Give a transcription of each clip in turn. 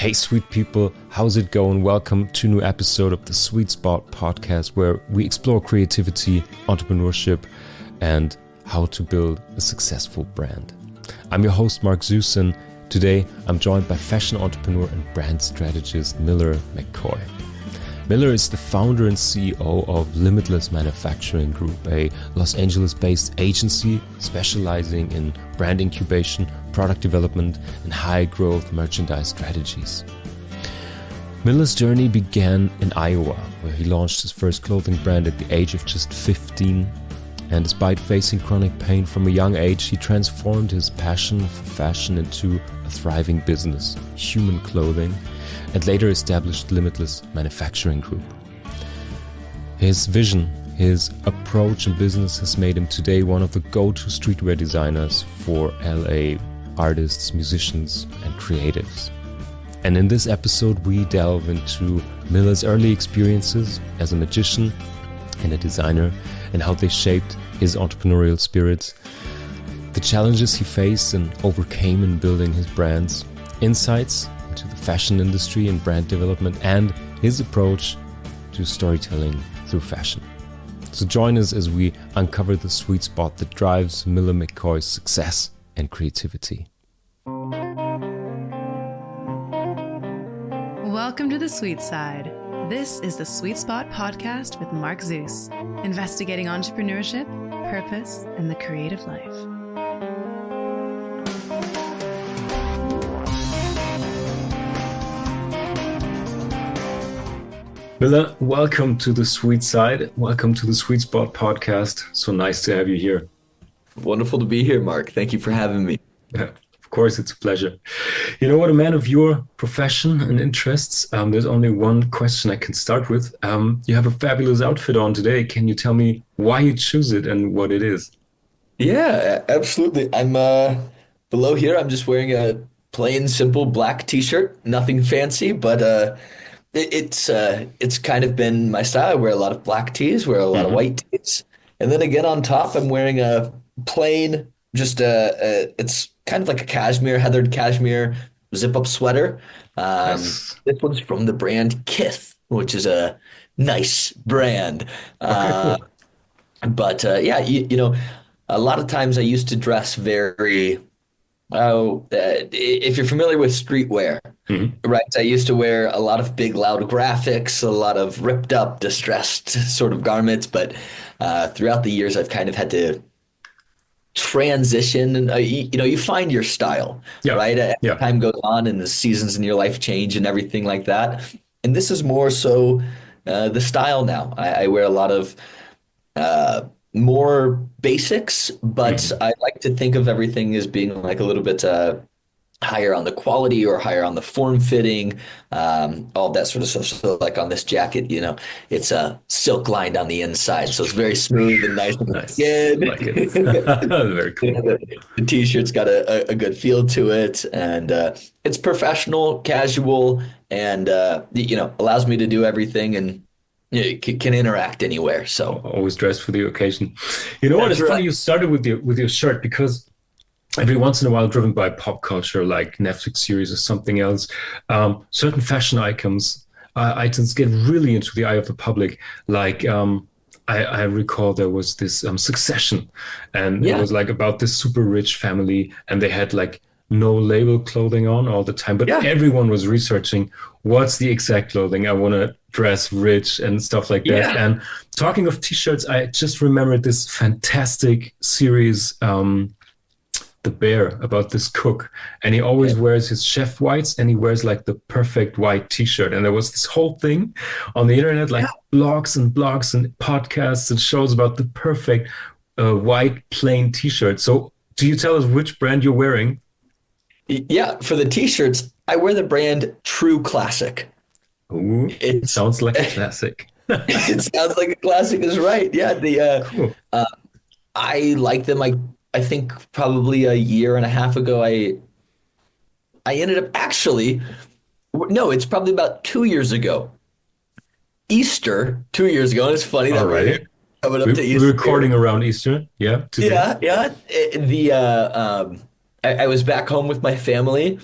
Hey, sweet people, how's it going? Welcome to a new episode of the Sweetspot Podcast, where we explore creativity, entrepreneurship, and how to build a successful brand. I'm your host, Mark Zeus, and today I'm joined by fashion entrepreneur and brand strategist Miller McCoy. Miller is the founder and CEO of Limitless Manufacturing Group, a Los Angeles-based agency specializing in brand incubation, product development, and high-growth merchandise strategies. Miller's journey began in Iowa, where he launched his first clothing brand at the age of just 15. And despite facing chronic pain from a young age, he transformed his passion for fashion into a thriving business, human clothing, and later established Limitless Manufacturing Group. His vision, his approach in business has made him today one of the go-to streetwear designers for LA artists, musicians, and creatives. And in this episode, we delve into Miller's early experiences as a magician and a designer and how they shaped his entrepreneurial spirit, the challenges he faced and overcame in building his brands, insights into the fashion industry and brand development, and his approach to storytelling through fashion. So join us as we uncover the sweet spot that drives Miller McCoy's success and creativity. Welcome to the Sweet Side. This is the Sweet Spot Podcast with Mark Zeus, investigating entrepreneurship, purpose, and the creative life. Miller, welcome to the Sweet Side. Welcome to the Sweet Spot Podcast. So nice to have you here. Wonderful to be here, Mark. Thank you for having me. Yeah, of course, it's a pleasure. You know what, a man of your profession and interests, there's only one question I can start with. You have a fabulous outfit on today. Can you tell me why you choose it and what it is? Yeah, absolutely. I'm below here. I'm just wearing a plain, simple black t-shirt. Nothing fancy, but it's kind of been my style. I wear a lot of black tees, wear a lot of white tees. And then again on top, I'm wearing a plain, it's kind of like a heathered cashmere zip-up sweater. This one's from the brand Kith, which is a nice brand. Okay, cool. But yeah, you know, a lot of times I used to dress very, if you're familiar with streetwear, right? I used to wear a lot of big, loud graphics, a lot of ripped up, distressed sort of garments. But throughout the years, I've kind of had to transition, and you find your style, right? As time goes on and the seasons in your life change and everything like that. And this is more so the style now. I wear a lot of more basics, but I like to think of everything as being like a little bit higher on the quality or higher on the form fitting, all that sort of stuff. So like on this jacket, it's silk lined on the inside, so it's very smooth and nice on the skin. Like it. Very cool. The t-shirt's got a good feel to it, and it's professional, casual, and allows me to do everything and can interact anywhere. So always dressed for the occasion. You know what? It's funny you started with your shirt, because every once in a while, driven by pop culture, like Netflix series or something else, certain fashion items get really into the eye of the public. Like I recall there was this Succession, and it was like about this super rich family, and they had like no label clothing on all the time, but everyone was researching what's the exact clothing. I want to dress rich and stuff like that. And talking of t-shirts, I just remembered this fantastic series, The Bear, about this cook, and he always wears his chef whites, and he wears like the perfect white t-shirt. And there was this whole thing on the internet, like blogs and podcasts and shows about the perfect white plain t-shirt. So do you tell us which brand you're wearing? Yeah, for the t-shirts, I wear the brand True Classic. Ooh, it sounds like a classic. It sounds like a classic is right. Yeah, cool. I like them. I think probably a year and a half ago, I ended up it's probably about 2 years ago. Easter, 2 years ago. And it's funny that we're coming up to Easter. We're recording around Easter. Yeah. Today. Yeah. I was back home with my family,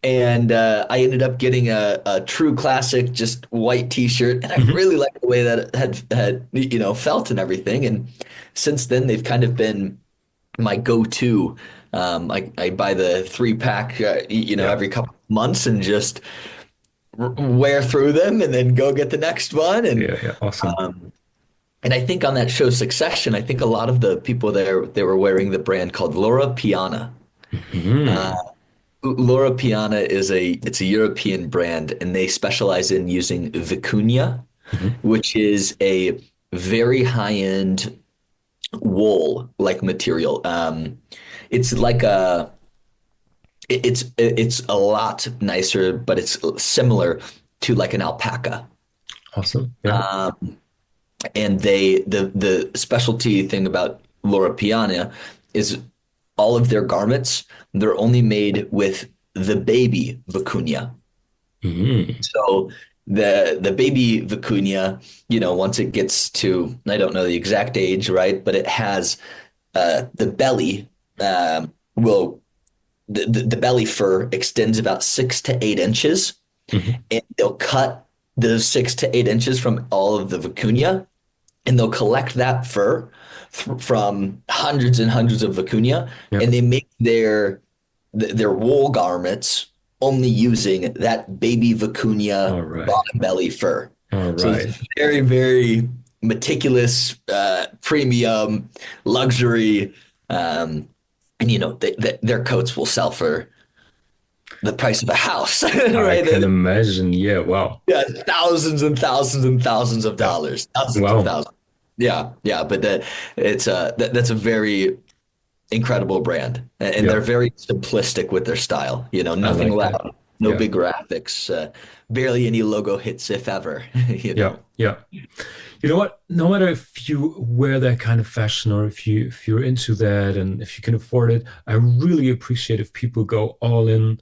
And I ended up getting a true classic, just white T-shirt, and I really liked the way that it had felt and everything. And since then, they've kind of been my go-to. I buy the 3-pack, every couple of months and just wear through them, and then go get the next one. And Yeah, awesome. And I think on that show Succession, I think a lot of the people there, they were wearing the brand called Loro Piana. Loro Piana it's a European brand, and they specialize in using vicuña, which is a very high-end wool-like material. It's like it's a lot nicer, but it's similar to like an alpaca. Awesome. Yeah. And the specialty thing about Loro Piana is all of their garments, they're only made with the baby vicuña. So the baby vicuña, once it gets to, I don't know the exact age, right? But it has the belly the belly fur extends about 6 to 8 inches, and they'll cut those 6 to 8 inches from all of the vicuña, and they'll collect that fur from hundreds and hundreds of vicuña, and they make their wool garments only using that baby vicuña bottom belly fur. So it's very, very meticulous, premium, luxury, and their coats will sell for the price of a house. Right? I can imagine. Yeah. Wow. Yeah, thousands and thousands and thousands of dollars. Thousands of thousands. Yeah. But that's a very incredible brand, and they're very simplistic with their style. Nothing loud, no big graphics, barely any logo hits, if ever. Yeah. You know what? No matter if you wear that kind of fashion or if you're into that and if you can afford it, I really appreciate if people go all in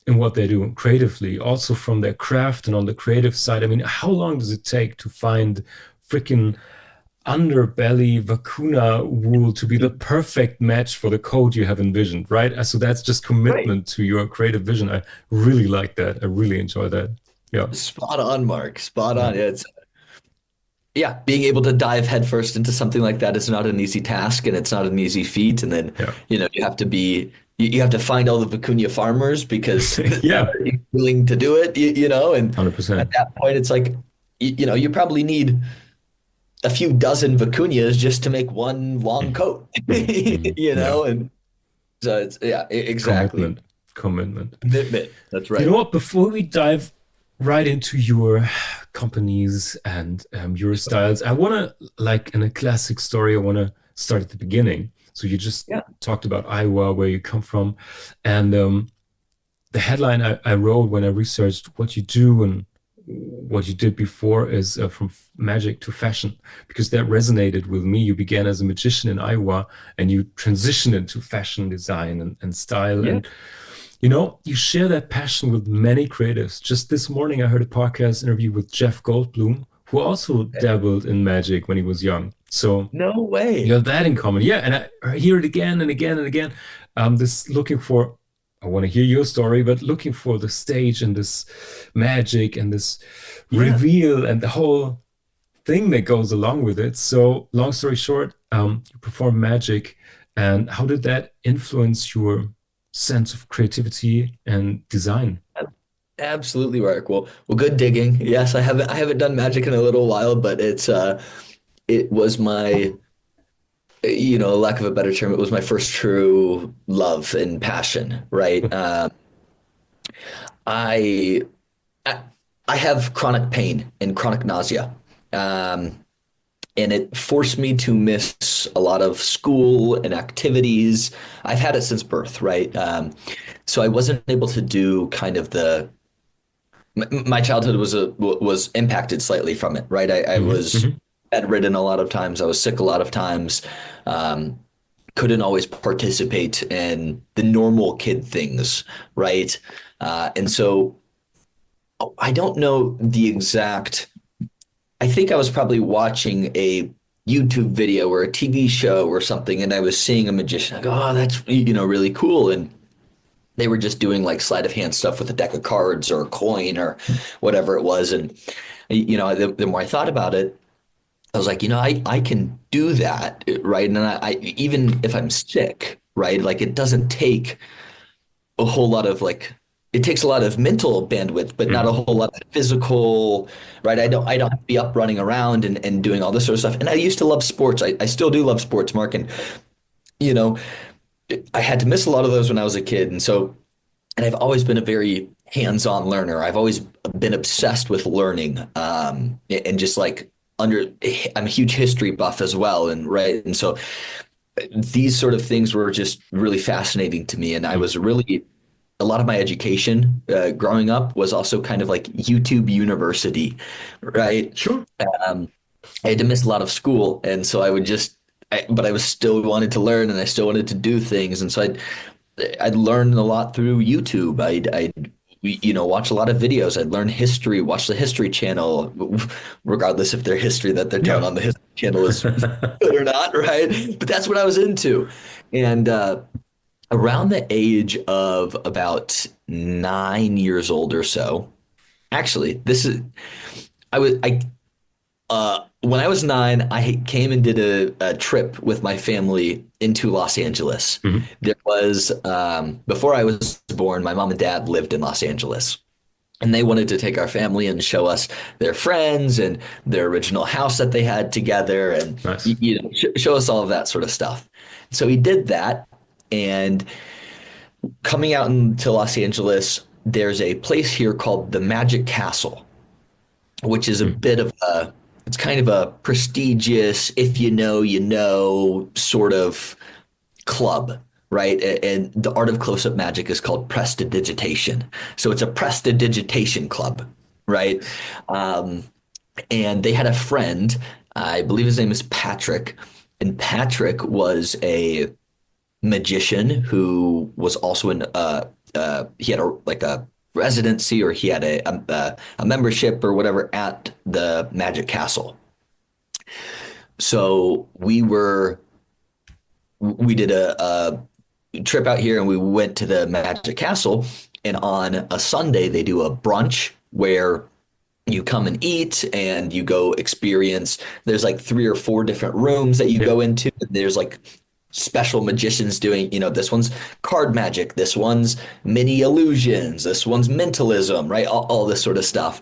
what they're doing creatively, also from their craft and on the creative side. I mean, how long does it take to find freaking underbelly vicuña wool to be the perfect match for the coat you have envisioned, right? So that's just commitment to your creative vision. I really like that. I really enjoy that. Yeah. Spot on, Mark. Spot on. Being able to dive headfirst into something like that is not an easy task, and it's not an easy feat. And then, you have to find all the vicuña farmers because they're willing to do it, and 100%. At that point, it's like, you probably need a few dozen vicuñas just to make one long coat, and so it's, exactly. Commitment. That's right. You know what? Before we dive right into your companies and your styles, I want to, like in a classic story, I want to start at the beginning. So you just talked about Iowa, where you come from, and the headline I wrote when I researched what you do and what you did before is from magic to fashion, because that resonated with me. You began as a magician in Iowa and you transitioned into fashion design and style. And you share that passion with many creatives. Just this morning, I heard a podcast interview with Jeff Goldblum, who also dabbled in magic when he was young. So no way. You have that in common. Yeah. And I hear it again and again and again. I want to hear your story, but looking for the stage and this magic and this reveal and the whole thing that goes along with it. So long story short, you perform magic, and how did that influence your sense of creativity and design? Absolutely, Mark. Well, good digging. Yes, I haven't done magic in a little while, but it was my, lack of a better term, it was my first true love and passion, right? I have chronic pain and chronic nausea, and it forced me to miss a lot of school and activities. I've had it since birth, right? So I wasn't able to do kind of my childhood was impacted slightly from it, right? I was bedridden a lot of times. I was sick a lot of times. Couldn't always participate in the normal kid things, right? And so I don't know the exact. I think I was probably watching a YouTube video or a TV show or something, and I was seeing a magician. I go, oh, that's really cool. And they were just doing like sleight of hand stuff with a deck of cards or a coin or whatever it was. And, the more I thought about it, I was like, I can do that, right? And I even if I'm sick, right? Like it doesn't take a whole lot of like, it takes a lot of mental bandwidth, but not a whole lot of physical, right? I don't have to be up running around and doing all this sort of stuff. And I used to love sports. I still do love sports, Mark. And, I had to miss a lot of those when I was a kid. And I've always been a very hands-on learner. I've always been obsessed with learning, and just like I'm a huge history buff as well. And right. And so these sort of things were just really fascinating to me. And I was really, a lot of my education growing up was also kind of like YouTube University, right? Sure. I had to miss a lot of school. And so but I was still wanted to learn, and I still wanted to do things. And so I'd learn a lot through YouTube. I'd watch a lot of videos. I'd learn history, watch the History Channel, regardless if their history that they're telling on the History Channel is good or not, right? But that's what I was into. And around the age of about 9 years old or so, actually, when I was 9, I came and did a trip with my family into Los Angeles. There was, before I was born, my mom and dad lived in Los Angeles. And they wanted to take our family and show us their friends and their original house that they had together and Nice. Show us all of that sort of stuff. So he did that. And coming out into Los Angeles, there's a place here called the Magic Castle, which is a bit of it's kind of a prestigious, if you know sort of club, right? And the art of close-up magic is called prestidigitation. So it's a prestidigitation club, right? And they had a friend, I believe his name is Patrick, and Patrick was a magician who was also he had a residency, or he had a membership or whatever at the Magic Castle. So we did a trip out here, and we went to the Magic Castle, and on a Sunday they do a brunch where you come and eat and you go experience. There's like 3 or 4 different rooms that you go into. There's like special magicians doing, this one's card magic, this one's mini illusions, this one's mentalism, right? All this sort of stuff.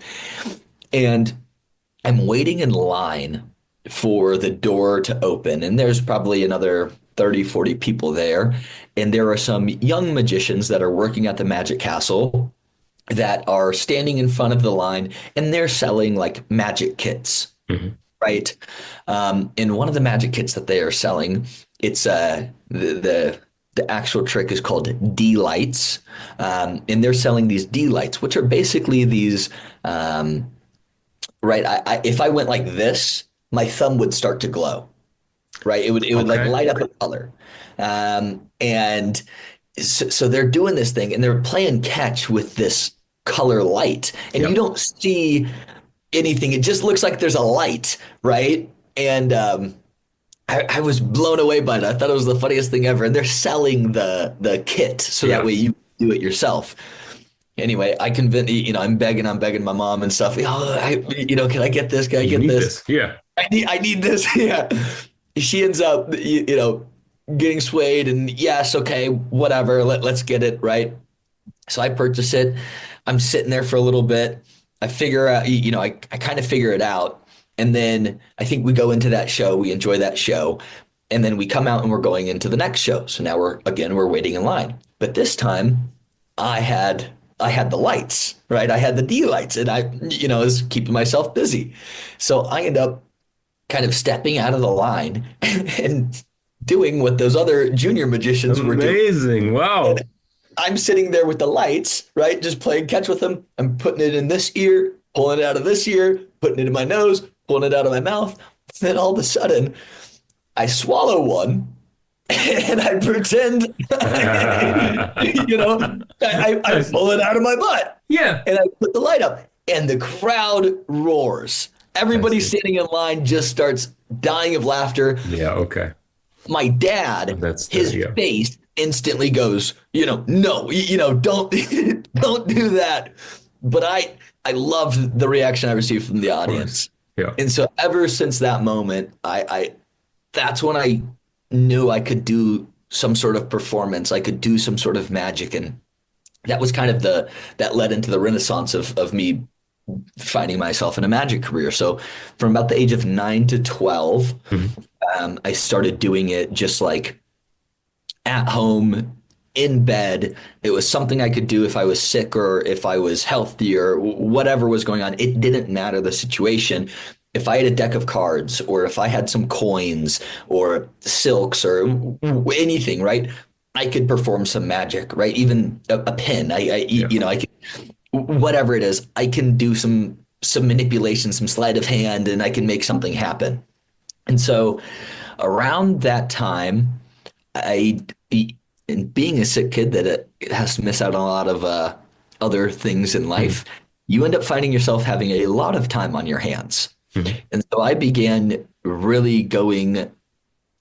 And I'm waiting in line for the door to open, and there's probably another 30, 40 people there. And there are some young magicians that are working at the Magic Castle that are standing in front of the line, and they're selling like magic kits. Right. And one of the magic kits that they are selling, it's the actual trick is called D-lights. And they're selling these D-lights, which are basically these, right. If I went like this, my thumb would start to glow, right? It would like light up a color. And so they're doing this thing, and they're playing catch with this color light, and you don't see anything. It just looks like there's a light, right? And I was blown away by it. I thought it was the funniest thing ever. And they're selling the kit, so that way you do it yourself. Anyway, I convinced, I'm begging my mom and stuff. Can I get this? Can I get this? Yeah. I need this. Yeah. She ends up, getting swayed, and yes, okay, whatever. Let's get it, right? So I purchase it. I'm sitting there for a little bit. I figure out, I kind of figure it out. And then I think we go into that show. We enjoy that show. And then we come out and we're going into the next show. So now we're waiting in line. But this time I had the lights, right? I had the D lights, and I was keeping myself busy. So I end up kind of stepping out of the line and doing what those other junior magicians were doing. Amazing. Wow. And I'm sitting there with the lights, right? Just playing catch with them. I'm putting it in this ear, pulling it out of this ear, putting it in my nose, pulling it out of my mouth. Then all of a sudden, I swallow one, and I pretend, I pull it out of my butt. Yeah. And I put the light up, and the crowd roars. Everybody standing in line just starts dying of laughter. Yeah. Okay. My dad, his face instantly goes, no, don't don't do that. But I loved the reaction I received from the audience. Yeah. And so ever since that moment, I that's when I knew I could do some sort of performance. I could do some sort of magic. And that was kind of that led into the renaissance of me finding myself in a magic career. So from about the age of 9 to 12, I started doing it just like at home, in bed. It was something I could do if I was sick or if I was healthy or whatever was going on. It didn't matter the situation. If I had a deck of cards or if I had some coins or silks or anything, right? I could perform some magic, right? Even a pen. I could, whatever it is, I can do some manipulation, some sleight of hand, and I can make something happen. And so around that time, and being a sick kid that it has to miss out on a lot of other things in life, you end up finding yourself having a lot of time on your hands. And so I began really going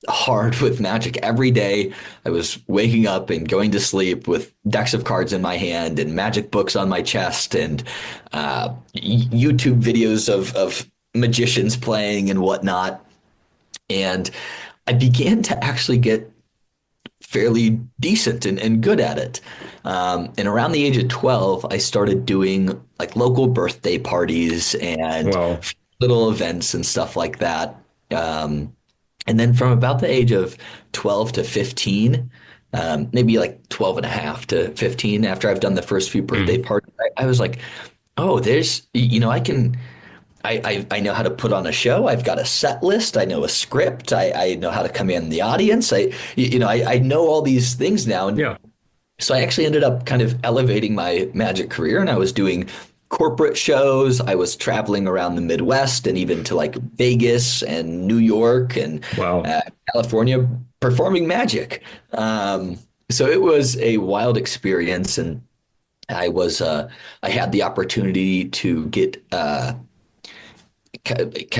hard with magic every day. I was waking up and going to sleep with decks of cards in my hand and magic books on my chest and YouTube videos of magicians playing and whatnot. And I began to actually get fairly decent and good at it. And around the age of 12, I started doing like local birthday parties and little events and stuff like that. And then from about the age of 12 to 15, maybe like 12 and a half to 15, after I've done the first few birthday parties, I was like, oh, there's, I know how to put on a show. I've got a set list. I know a script. I know how to command the audience. I know all these things now. And so I actually ended up kind of elevating my magic career, and I was doing corporate shows. I was traveling around the Midwest and even to like Vegas and New York and California performing magic. So it was a wild experience, and I had the opportunity to get kind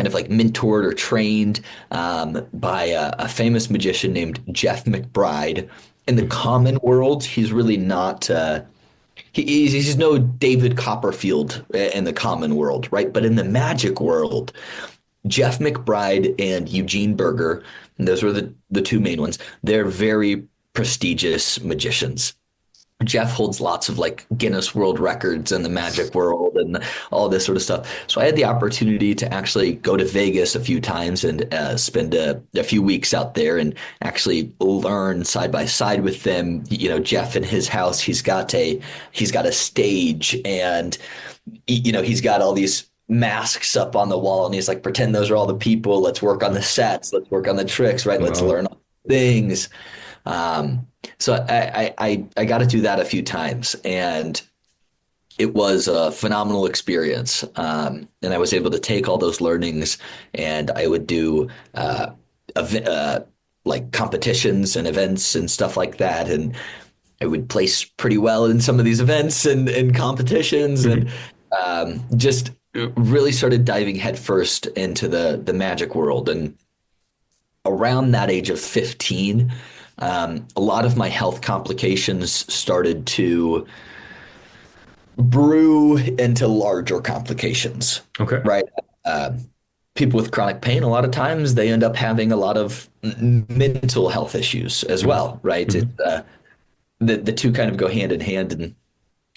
of like mentored or trained by a famous magician named Jeff McBride. In the common world, he's really not he's no David Copperfield in the common world, right? But in the magic world, Jeff McBride and Eugene Berger, and those were the two main ones, they're very prestigious magicians. Jeff holds lots of like Guinness World Records in the magic world and all this sort of stuff. So I had the opportunity to actually go to Vegas a few times and spend a few weeks out there and actually learn side by side with them. Jeff in his house, he's got a stage, and he's got all these masks up on the wall, and he's like, pretend those are all the people. Let's work on the sets. Let's work on the tricks, right? Let's learn all things. So I got to do that a few times, and it was a phenomenal experience. And I was able to take all those learnings, and I would do like competitions and events and stuff like that. And I would place pretty well in some of these events and competitions, and just really started diving headfirst into the magic world. And around that age of 15, a lot of my health complications started to brew into larger complications. Okay. Right. People with chronic pain, a lot of times they end up having a lot of mental health issues as well. Right. The two kind of go hand in hand. And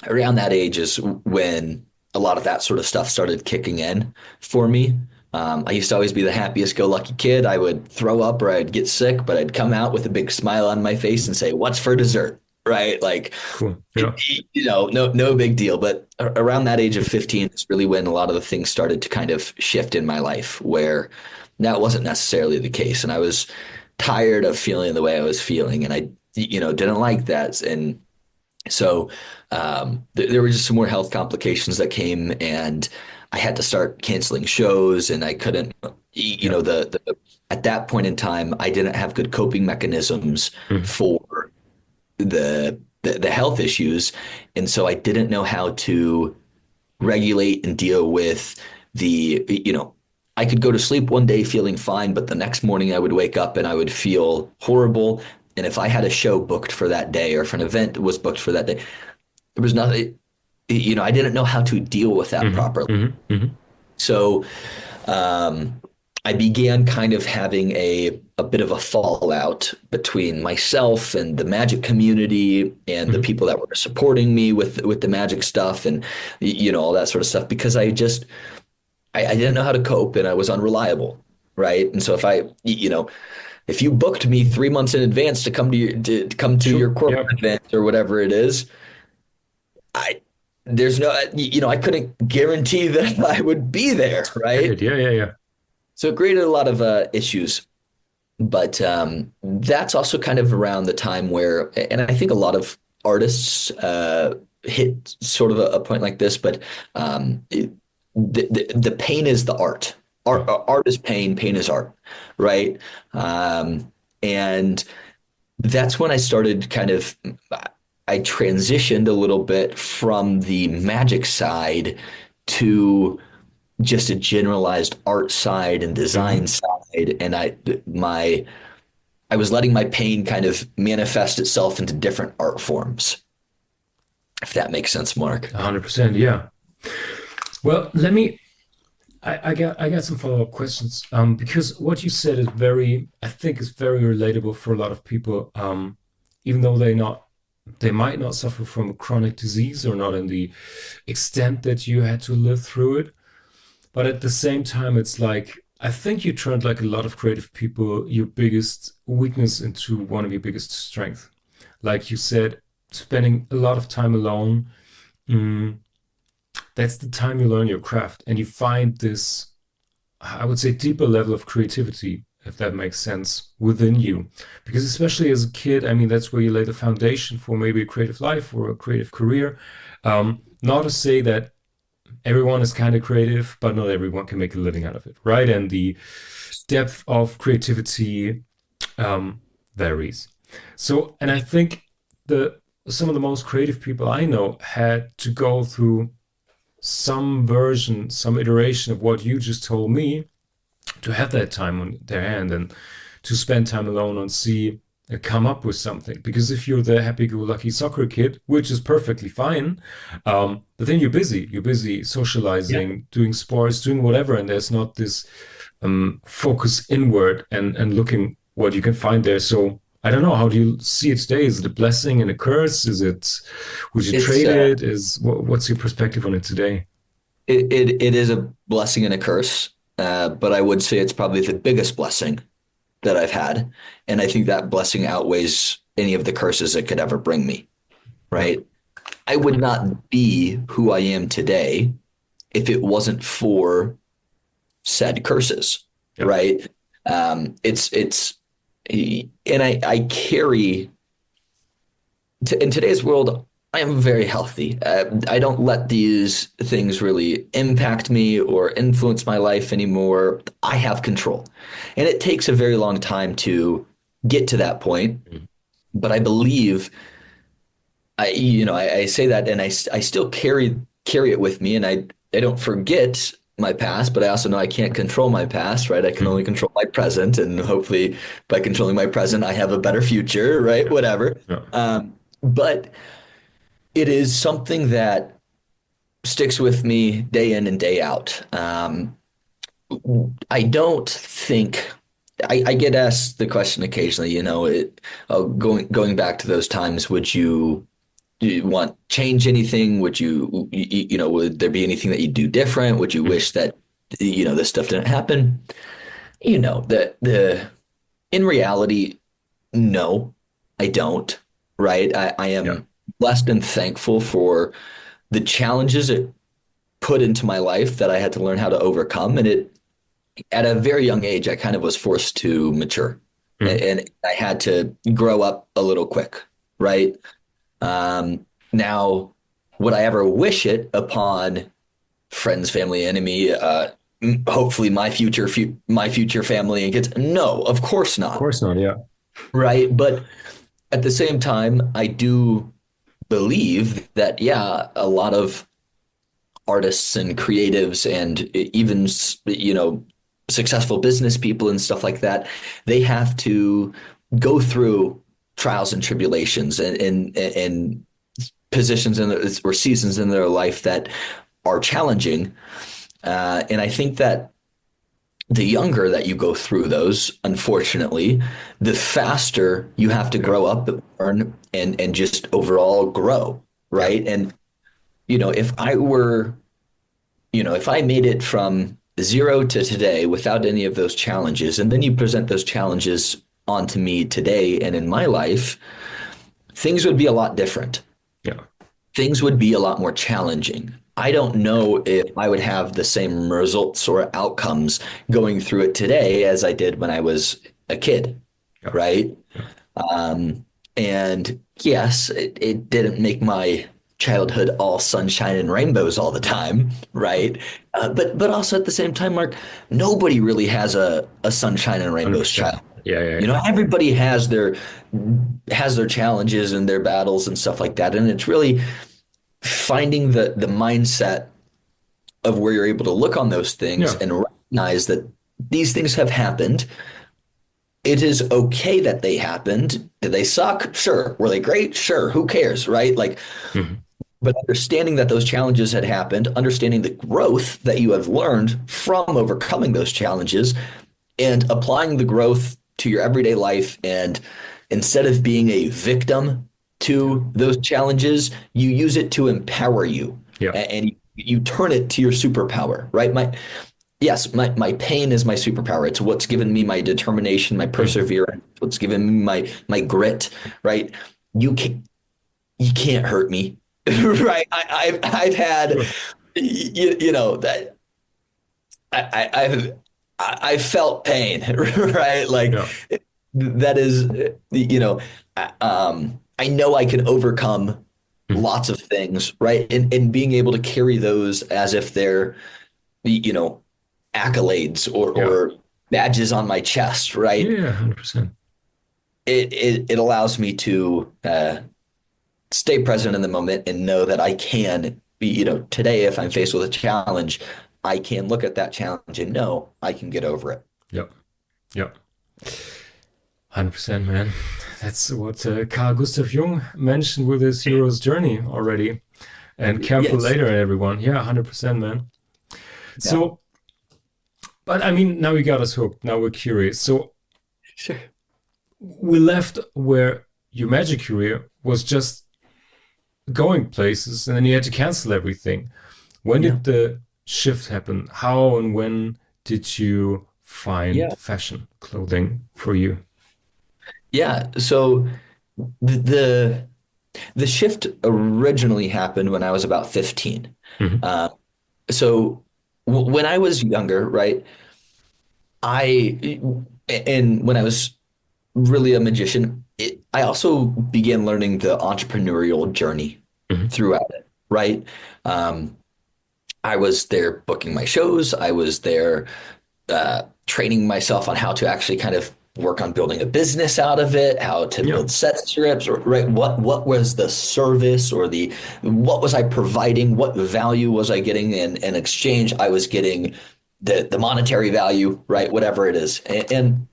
around that age is when a lot of that sort of stuff started kicking in for me. I used to always be the happiest go lucky kid. I would throw up or I'd get sick, but I'd come out with a big smile on my face and say, "What's for dessert?" Right? Like, cool. No big deal. But around that age of 15 is really when a lot of the things started to kind of shift in my life, where that wasn't necessarily the case. And I was tired of feeling the way I was feeling, and I, didn't like that. And so there were just some more health complications that came, and I had to start canceling shows, and I couldn't, at that point in time, I didn't have good coping mechanisms for the health issues. And so I didn't know how to regulate and deal with I could go to sleep one day feeling fine, but the next morning I would wake up and I would feel horrible. And if I had a show booked for that day, or if an event was booked for that day, there was nothing, I didn't know how to deal with that properly. So I began kind of having a bit of a fallout between myself and the magic community and the people that were supporting me with the magic stuff and, all that sort of stuff, because I didn't know how to cope, and I was unreliable. Right. And so if you booked me 3 months in advance to come to your corporate event or whatever it is, there's no, I couldn't guarantee that I would be there. Right. Yeah. So it created a lot of issues, but that's also kind of around the time where, and I think a lot of artists hit sort of a point like this, but the pain is the art. Art is pain, pain is art, right? And that's when I started I transitioned a little bit from the magic side to just a generalized art side and design side. And I was letting my pain kind of manifest itself into different art forms, if that makes sense, Mark. 100%, yeah. Well, I got some follow-up questions, because what you said is I think is very relatable for a lot of people, even though they might not suffer from a chronic disease, or not in the extent that you had to live through it. But at the same time, it's like, I think you turned, like a lot of creative people, your biggest weakness into one of your biggest strengths. Like you said, spending a lot of time alone, that's the time you learn your craft, and you find this, I would say, deeper level of creativity, if that makes sense, within you. Because especially as a kid, I mean, that's where you lay the foundation for maybe a creative life or a creative career. Not to say that everyone is kind of creative, but not everyone can make a living out of it, right? And the depth of creativity varies. So, and I think some of the most creative people I know had to go through some version, some iteration of what you just told me, to have that time on their hand and to spend time alone and come up with something. Because if you're the happy-go-lucky soccer kid, which is perfectly fine, but then you're busy socializing, doing sports, doing whatever, and there's not this focus inward and looking what you can find there. So I don't know, how do you see it today? Is it a blessing and a curse? Would you trade it? What's your perspective on it today? It is a blessing and a curse, but I would say it's probably the biggest blessing that I've had. And I think that blessing outweighs any of the curses it could ever bring me, right? I would not be who I am today if it wasn't for said curses, right? And I carry, in today's world, I am very healthy. I don't let these things really impact me or influence my life anymore. I have control. And it takes a very long time to get to that point. But I believe, I say that, and I still carry it with me, and I don't forget my past, but I also know I can't control my past, right? I can only control my present, and hopefully by controlling my present, I have a better future, right? Whatever. But it is something that sticks with me day in and day out. I don't think I get asked the question occasionally, going back to those times, do you want change anything? Would would there be anything that you do different? Would you wish that, this stuff didn't happen? In reality, no, I don't. Right. I am blessed and thankful for the challenges it put into my life that I had to learn how to overcome. And at a very young age, I kind of was forced to mature, and I had to grow up a little quick. Right. Now, would I ever wish it upon friends, family, enemy, hopefully my future family and kids? No, of course not. Of course not. Yeah. Right. But at the same time, I do believe that, a lot of artists and creatives and even, successful business people and stuff like that, they have to go through trials and tribulations and positions or seasons in their life that are challenging. And I think that the younger that you go through those, unfortunately, the faster you have to grow up and learn and just overall grow, right? And, if I made it from 0 to today without any of those challenges, and then you present those challenges onto me today and in my life, things would be a lot different. Yeah. Things would be a lot more challenging. I don't know if I would have the same results or outcomes going through it today as I did when I was a kid, right? And yes, it didn't make my childhood all sunshine and rainbows all the time, right? But also at the same time, Mark, nobody really has a sunshine and rainbows 100%. childhood. Yeah. Everybody has their challenges and their battles and stuff like that, and it's really finding the mindset of where you're able to look on those things and recognize that these things have happened. It is okay that they happened. Did they suck? Sure. Were they great? Sure. Who cares, right? But understanding that those challenges had happened, understanding the growth that you have learned from overcoming those challenges, and applying the growth to your everyday life. And instead of being a victim to those challenges, you use it to empower you, and you turn it to your superpower, right? My pain is my superpower. It's what's given me my determination, my perseverance, what's given me my grit, right? You can't hurt me, right? I've had, that I've felt pain, right? That is, I know I can overcome lots of things, right? And being able to carry those as if they're, accolades or badges on my chest, right? Yeah, 100%. It allows me to stay present in the moment and know that I can, today, if I'm faced with a challenge, I can look at that challenge and know I can get over it. Yep. 100%, man. That's what Carl Gustav Jung mentioned with his hero's journey already. And calculator, everyone. Yeah, 100%, man. So, but I mean, now we got us hooked. Now we're curious. So, sure, we left where your magic career was just going places, and then you had to cancel everything. When did the shift happen? How and when did you find fashion clothing for you? Yeah, so the shift originally happened when I was about 15. So when I was younger, right, and when I was really a magician, I also began learning the entrepreneurial journey throughout it, right? I was there booking my shows. I was there training myself on how to actually kind of work on building a business out of it, how to build set strips, or right, what was the service or what was I providing, what value was I getting in exchange? I was getting the monetary value, right, whatever it is. And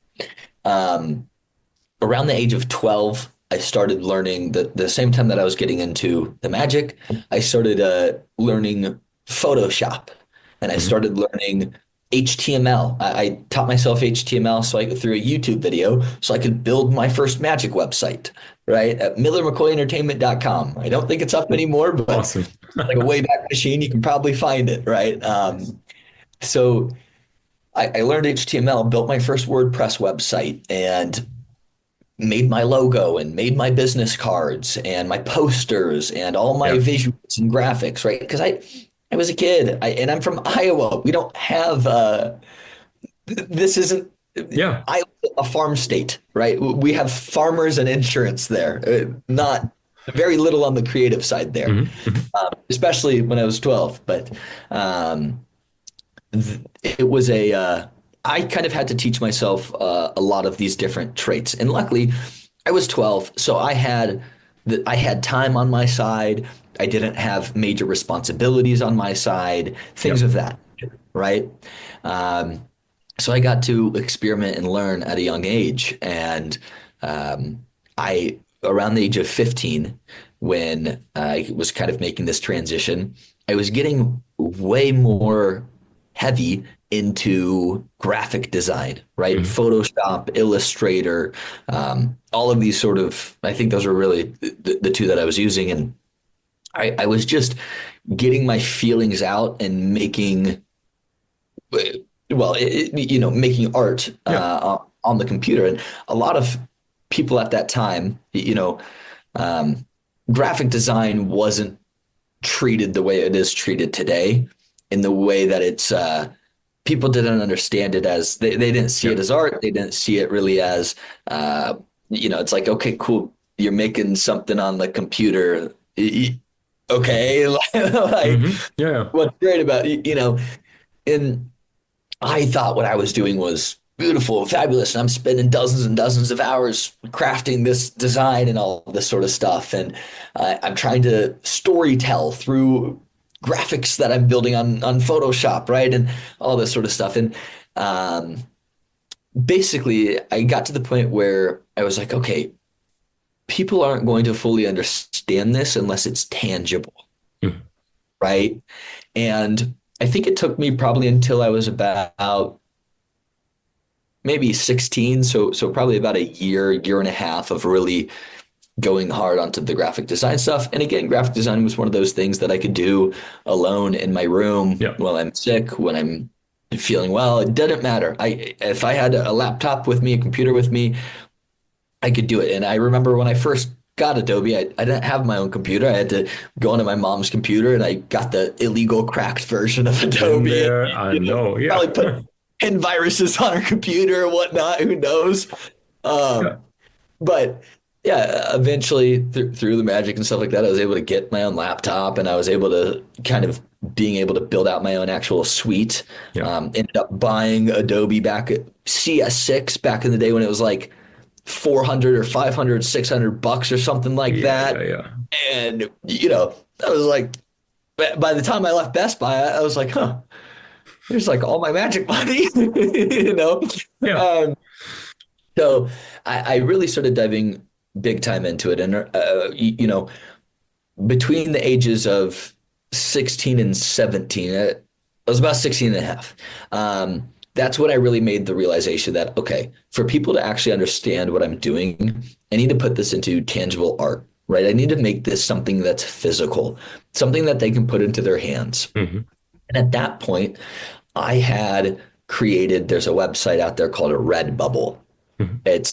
around the age of 12, I started learning the same time that I was getting into the magic, I started learning Photoshop, and I started learning HTML. I taught myself HTML through a YouTube video so I could build my first magic website, right? At MillerMcCoyEntertainment.com. I don't think it's up anymore, but awesome. Like a Wayback Machine, you can probably find it, right? So I learned HTML, built my first WordPress website, and made my logo and made my business cards and my posters and all my visuals and graphics, right? Because I was a kid, and I'm from Iowa. We don't have this isn't Iowa's a farm state, right? We have farmers and insurance there, not very little on the creative side there, especially when I was 12. But it was I kind of had to teach myself a lot of these different traits, and luckily, I was 12, so I had time on my side. I didn't have major responsibilities on my side, things of that, right? So I got to experiment and learn at a young age, and I around the age of 15, when I was kind of making this transition, I was getting way more heavy into graphic design, right? Mhm. Photoshop, Illustrator, all of these sort of, I think those were really the two that I was using. And I was just getting my feelings out and making, well, making art Yeah. on the computer. And a lot of people at that time, graphic design wasn't treated the way it is treated today, in the way that it's people didn't understand it as they didn't see Yeah. it as art. They didn't see it really as it's like, okay, cool, you're making something on the computer. Okay, like Yeah. Yeah. what's great about and I thought what I was doing was beautiful, fabulous, and I'm spending dozens and dozens of hours crafting this design and all this sort of stuff. And I'm trying to story tell through graphics that I'm building on Photoshop, right, and all this sort of stuff. And basically, I got to the point where I was like, okay, people aren't going to fully understand this unless it's tangible, Mhm. right? And I think it took me probably until I was about maybe 16, so probably about a year and a half of really going hard onto the graphic design stuff. And again, graphic design was one of those things that I could do alone in my room Yeah. while I'm sick, when I'm feeling well. It didn't matter. If I had a laptop with me, a computer with me, I could do it. And I remember when I first got Adobe, I didn't have my own computer. I had to go onto my mom's computer, and I got the illegal cracked version of Been Adobe. there, I know. Yeah. Probably put 10 viruses on her computer or whatnot. Who knows? Yeah. But yeah, eventually through the magic and stuff like that, I was able to get my own laptop, and I was able to kind of being able to build out my own actual suite. Yeah. Ended up buying Adobe back at CS6 back in the day when it was like 400 or 500, $600 or something like Yeah. that. Yeah. And, I was like, by the time I left Best Buy, I was like, huh, there's like all my magic money, Yeah. So I really started diving big time into it. And, between the ages of 16 and 17, I was about 16 and a half. That's when I really made the realization that, okay, for people to actually understand what I'm doing, I need to put this into tangible art, right? I need to make this something that's physical, something that they can put into their hands. Mhm. And at that point, I had created, there's a website out there called a Redbubble. Mhm. It's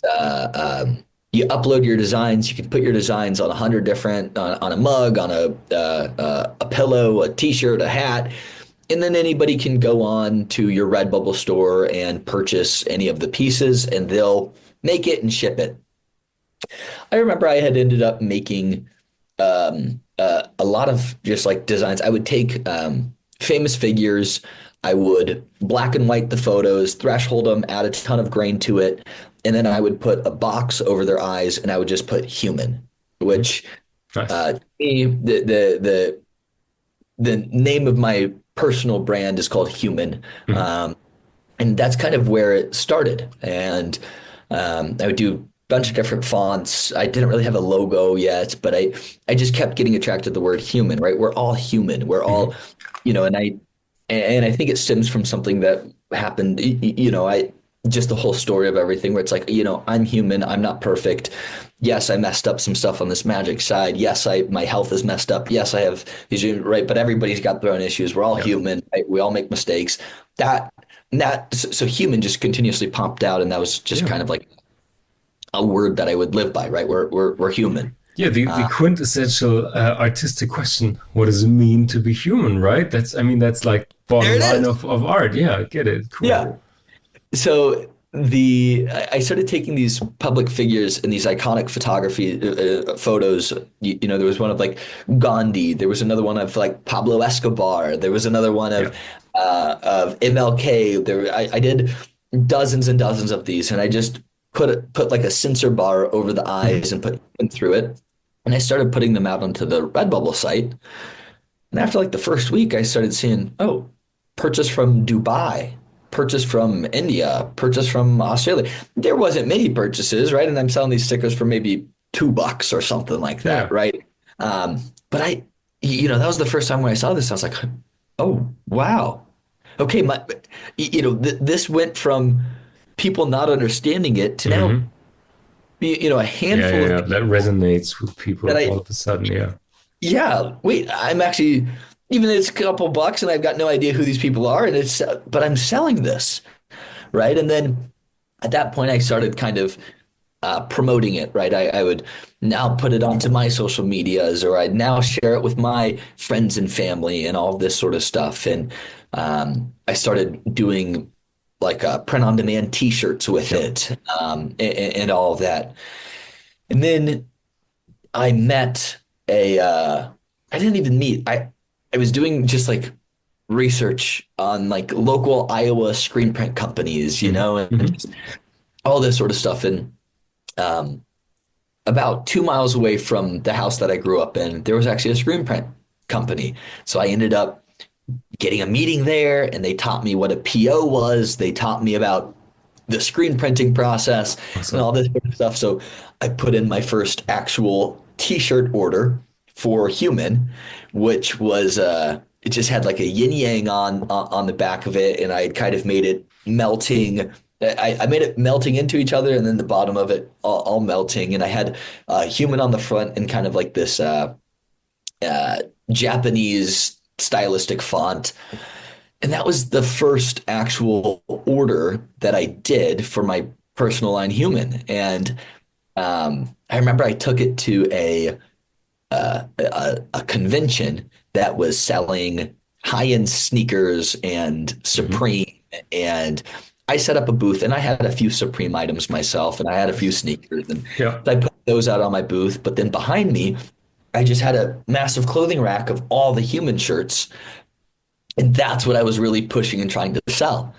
you upload your designs. You can put your designs on 100 different, on a mug, on a pillow, a T-shirt, a hat, and then anybody can go on to your Redbubble store and purchase any of the pieces, and they'll make it and ship it. I remember I had ended up making a lot of just like designs. I would take famous figures. I would black and white the photos, threshold them, add a ton of grain to it, and then I would put a box over their eyes, and I would just put human, which Nice. to me, the name of my personal brand is called Human. Mhm. And that's kind of where it started. And I would do a bunch of different fonts. I didn't really have a logo yet, but I just kept getting attracted to the word human, right? We're all human. We're all, and I think it stems from something that happened, just the whole story of everything where it's like, I'm human. I'm not perfect. Yes, I messed up some stuff on this magic side. Yes, my health is messed up. Yes, I have these, right? But everybody's got their own issues. We're all human. Right? We all make mistakes. So human just continuously popped out, and that was just kind of like a word that I would live by, right? We're human. Yeah, the quintessential artistic question: what does it mean to be human? Right? That's like bottom line of art. Yeah, I get it. Cool. Yeah. So I started taking these public figures and these iconic photography photos. There was one of like Gandhi. There was another one of like Pablo Escobar. There was another one of MLK. I did dozens and dozens of these, and I just put like a censor bar over the eyes and put them through it. And I started putting them out onto the Redbubble site. And after like the first week, I started seeing, purchase from Dubai, purchase from India, purchase from Australia. There wasn't many purchases, right? And I'm selling these stickers for maybe $2 or something like that, Yeah. right? But that was the first time when I saw this. I was like, oh, wow. Okay, this went from people not understanding it to now, Hmm. a Yeah, handful yeah, of yeah. people That resonates with people that all of a sudden. Yeah. yeah, wait, I'm actually, even though it's a couple bucks and I've got no idea who these people are, and but I'm selling this, right? And then at that point, I started kind of promoting it, right? I would now put it onto my social medias, or I'd now share it with my friends and family and all this sort of stuff. And I started doing like print on demand T-shirts with Yep. it, and all of that. And then I met I didn't even meet. I was doing just like research on like local Iowa screen print companies, Hmm. and Hmm. just all this sort of stuff. And um, about 2 miles away from the house that I grew up in, there was actually a screen print company. So I ended up getting a meeting there, and they taught me what a PO was. They taught me about the screen printing process and Awesome. all this sort of stuff. So I put in my first actual T-shirt order for Human, which was it just had like a yin yang on the back of it, and I kind of made it melting. I made it melting into each other, and then the bottom of it all melting. And I had Human on the front and kind of like this uh, Japanese stylistic font. And that was the first actual order that I did for my personal line Human. And I remember I took it to a convention that was selling high-end sneakers and Hmm. Supreme. And I set up a booth, and I had a few Supreme items myself, and I had a few sneakers. And Yeah. I put those out on my booth. But then behind me, I just had a massive clothing rack of all the Human shirts. And that's what I was really pushing and trying to sell.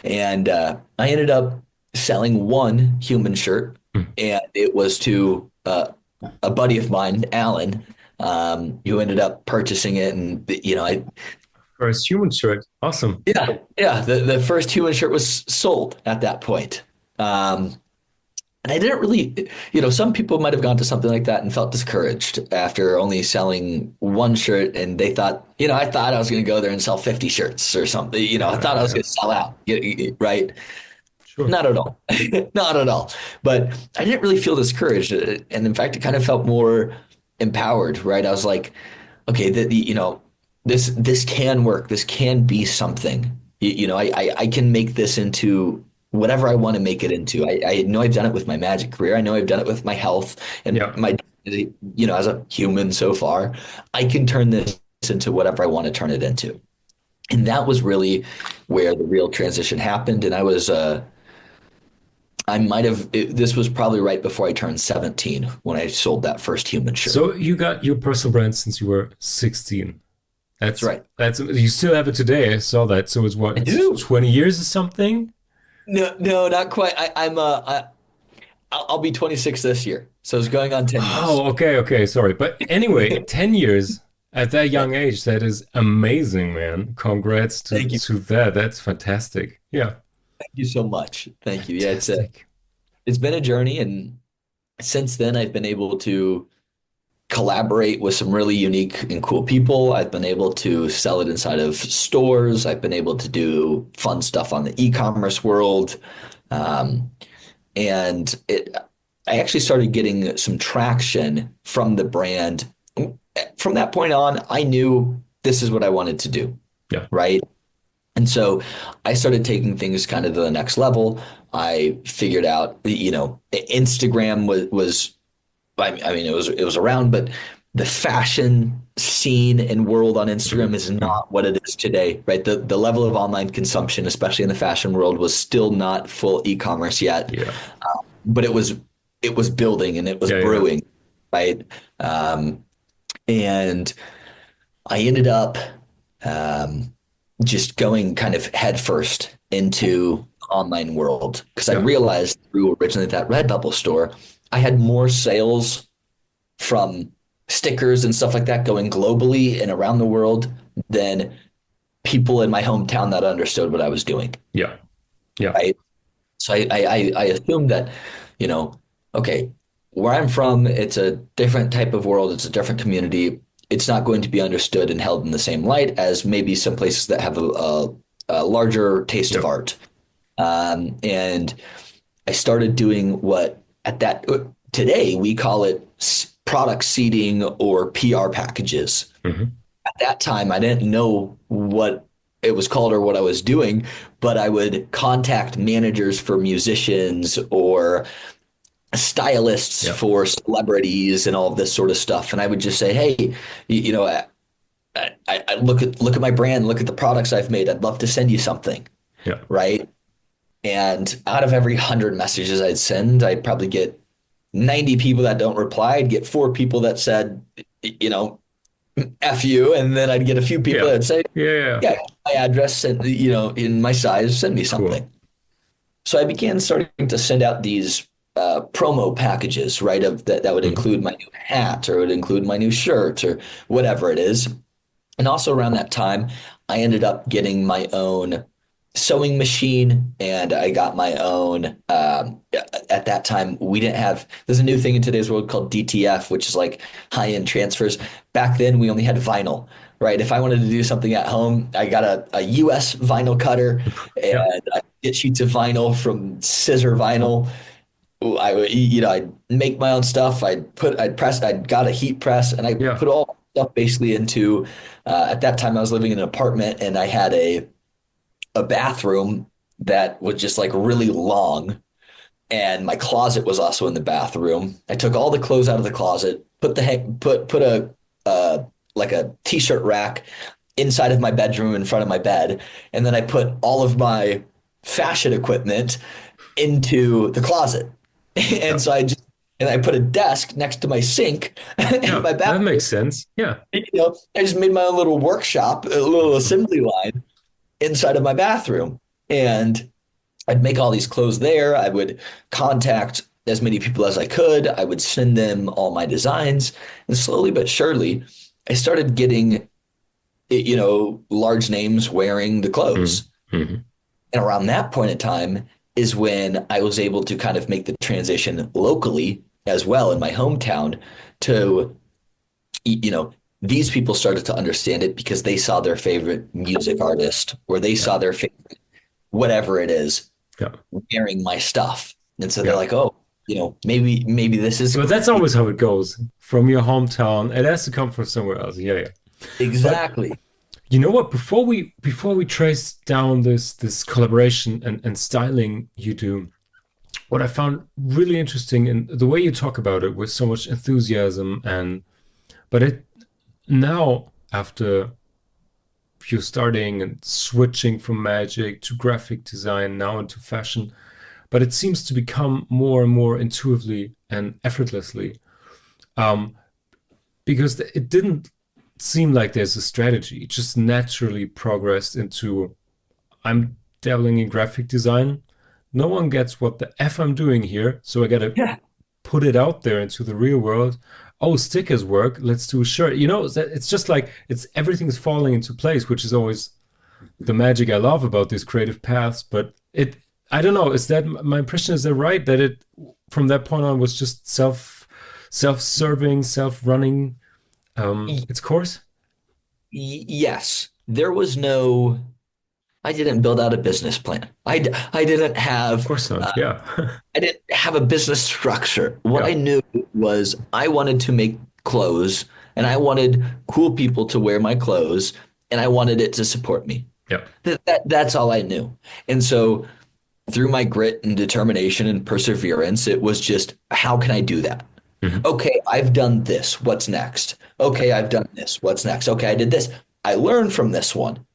And I ended up selling one Human shirt, Mm. and it was to a buddy of mine, Alan, who ended up purchasing it. And First human shirt. Awesome. yeah, the first Human shirt was sold at that point. And I didn't really, some people might have gone to something like that and felt discouraged after only selling one shirt, and they thought, I thought I was going to go there and sell 50 shirts or something. I thought I was Yeah. going to sell out, right? Sure. Not at all. Not at all. But I didn't really feel discouraged. And in fact, it kind of felt more empowered, right? I was like, okay, this can work. This can be something. I can make this into whatever I want to make it into. I know I've done it with my magic career. I know I've done it with my health and Yeah. as a human so far. I can turn this into whatever I want to turn it into. And that was really where the real transition happened. And I might have, this was probably right before I turned 17 when I sold that first Human shirt. So you got your personal brand since you were 16. That's right. That's you still have it today. I saw that. So it's what, I it's do. 20 years or something? No, no, not quite. I'll be 26 this year. So it's going on 10 years. Oh, okay, okay, sorry. But anyway, 10 years at that young age, that is amazing, man. Congrats Thank you. to that. That's fantastic. Yeah, Thank you so much. Thank you. Yeah, fantastic. it's been a journey, and since then I've been able to collaborate with some really unique and cool people. I've been able to sell it inside of stores. I've been able to do fun stuff on the e-commerce world. Um, and I actually started getting some traction from the brand. From that point on, I knew this is what I wanted to do, Yeah. right? And so I started taking things kind of to the next level. I figured out, Instagram was I mean, it was around, but the fashion scene and world on Instagram is Mhm. not what it is today, right? The level of online consumption, especially in the fashion world, was still not full e-commerce yet, Yeah, but it was building and it was yeah, yeah. brewing, right? Um, and I ended up um, just going kind of headfirst into the online world because I Yeah. realized through originally that Redbubble store, I had more sales from stickers and stuff like that going globally and around the world than people in my hometown that understood what I was doing, Yeah, yeah. right? So I assumed that, okay, where I'm from, it's a different type of world. It's a different community. It's not going to be understood and held in the same light as maybe some places that have a larger taste of art. And I started doing what today we call it product seeding or PR packages. At that time, I didn't know what it was called or what I was doing, but I would contact managers for musicians or stylists for celebrities and all of this sort of stuff. And I would just say, hey, I look at my brand, look at the products I've made. I'd love to send you something. Yeah. Right. And out of every 100 messages I'd send, I'd probably get 90 people that don't reply. I'd get 4 people that said, F you. And then I'd get a few people that say, my address and, in my size, send me something. Cool. So I began starting to send out these promo packages, right? That would include my new hat, or it would include my new shirt, or whatever it is. And also around that time, I ended up getting my own sewing machine, and I got my own. At that time, we didn't have. There's a new thing in today's world called DTF, which is like high-end transfers. Back then, we only had vinyl. Right. If I wanted to do something at home, I got a US vinyl cutter, and I get sheets of vinyl from Scissor Vinyl. I'd make my own stuff. I'd got a heat press, and I put all stuff basically into, at that time I was living in an apartment, and I had a bathroom that was just like really long, and my closet was also in the bathroom. I took all the clothes out of the closet, put like a t-shirt rack inside of my bedroom in front of my bed. And then I put all of my fashion equipment into the closet. And so I put a desk next to my sink in my bathroom. That makes sense. Yeah. I just made my own little workshop, a little assembly line inside of my bathroom. And I'd make all these clothes there. I would contact as many people as I could. I would send them all my designs. And slowly but surely, I started getting, large names wearing the clothes. Mm-hmm. And around that point in time is when I was able to kind of make the transition locally as well in my hometown to, these people started to understand it because they saw their favorite music artist, or they saw their favorite, whatever it is, wearing my stuff. And so they're like, oh, maybe this is. But that's always how it goes. From your hometown, it has to come from somewhere else. Yeah. Exactly. But you know what? Before we trace down this collaboration and styling you do, what I found really interesting in the way you talk about it with so much enthusiasm, but it now, after you starting and switching from magic to graphic design, now into fashion, but it seems to become more and more intuitively and effortlessly. Because it didn't seem like there's a strategy. It just naturally progressed into, I'm dabbling in graphic design. No one gets what the F I'm doing here. So I got to put it out there into the real world. Oh, stickers work. Let's do a shirt. It's just like everything's falling into place, which is always the magic I love about these creative paths. But I don't know. Is that my impression? Is that right? That it, from that point on, was just self-serving, self-running its course? Yes. There was no, I didn't build out a business plan. I didn't have, of course not. I didn't have a business structure. What I knew was I wanted to make clothes, and I wanted cool people to wear my clothes, and I wanted it to support me. Yeah. That's all I knew. And so through my grit and determination and perseverance, it was just, how can I do that? Mm-hmm. Okay, I've done this. What's next? Okay, I've done this. What's next? Okay, I did this. I learned from this one.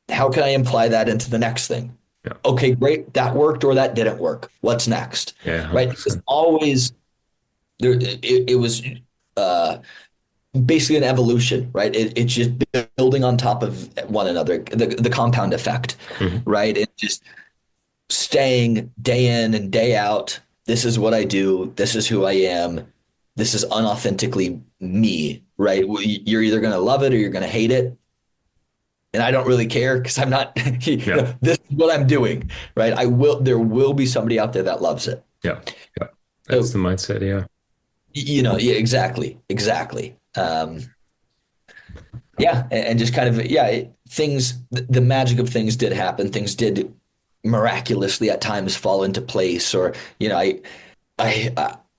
How can I imply that into the next thing? Yeah. Okay, great. That worked or that didn't work. What's next? Yeah, right? It's always there. It was basically an evolution, right? It's just building on top of one another, the compound effect, right? It's just staying day in and day out. This is what I do. This is who I am. This is unauthentically me, right? You're either going to love it or you're going to hate it. And I don't really care because I'm not, this is what I'm doing, right? There will be somebody out there that loves it. Yeah. That's the mindset. Yeah. Yeah, exactly. Yeah, and just kind of, yeah, the magic of things did happen. Things did miraculously at times fall into place, or I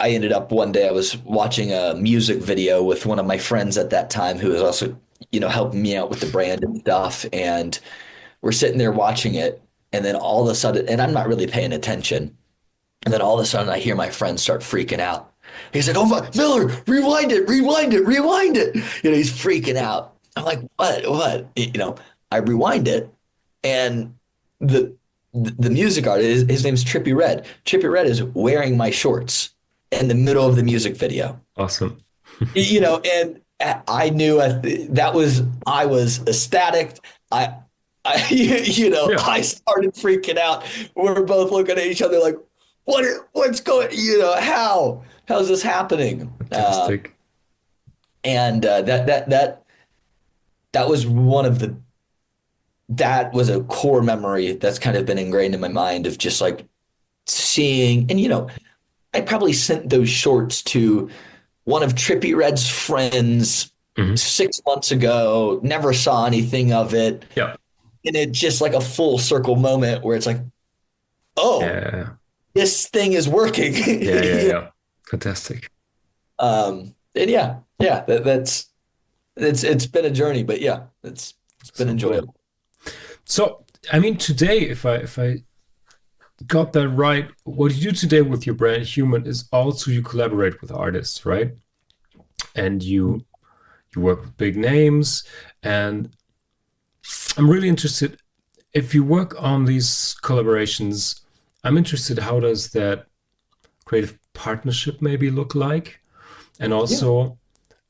ended up one day I was watching a music video with one of my friends at that time who was also helping me out with the brand and stuff, and we're sitting there watching it, and then all of a sudden, and I'm not really paying attention, and then all of a sudden I hear my friend start freaking out. He's like, "Oh my, Miller, rewind it, rewind it, rewind it." He's freaking out. I'm like, "What?" I rewind it, and the music artist, his name's Trippie Redd. Trippie Redd is wearing my shorts in the middle of the music video. Awesome. And I knew I was ecstatic. I started freaking out. We're both looking at each other like, what's going, how's this happening? Fantastic. That was that was a core memory that's kind of been ingrained in my mind of just like seeing, and I probably sent those shorts to one of Trippie Redd's friends 6 months ago, never saw anything of it. Yeah. And it's just like a full circle moment where it's like, oh, yeah. This thing is working. Yeah. Fantastic. And that's it's been a journey, but yeah, it's been enjoyable. So, I mean, today, if I got that right, what you do today with your brand Human is also you collaborate with artists, right? And you work with big names, and I'm really interested, if you work on these collaborations, I'm interested, how does that creative partnership maybe look like? And also,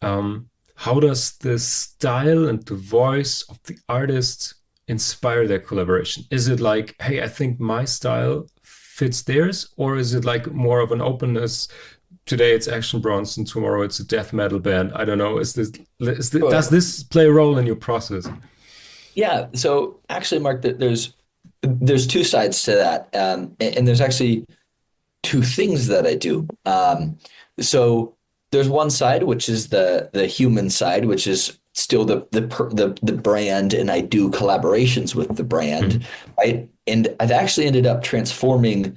how does the style and the voice of the artist inspire their collaboration? Is it like, hey, I think my style fits theirs? Or is it like more of an openness? Today it's Action Bronson, tomorrow it's a death metal band. I don't know. Does this play a role in your process? Yeah. So actually, Mark, there's two sides to that. And there's actually two things that I do. So there's one side, which is the human side, which is still the brand, and I do collaborations with the brand, right? And I've actually ended up transforming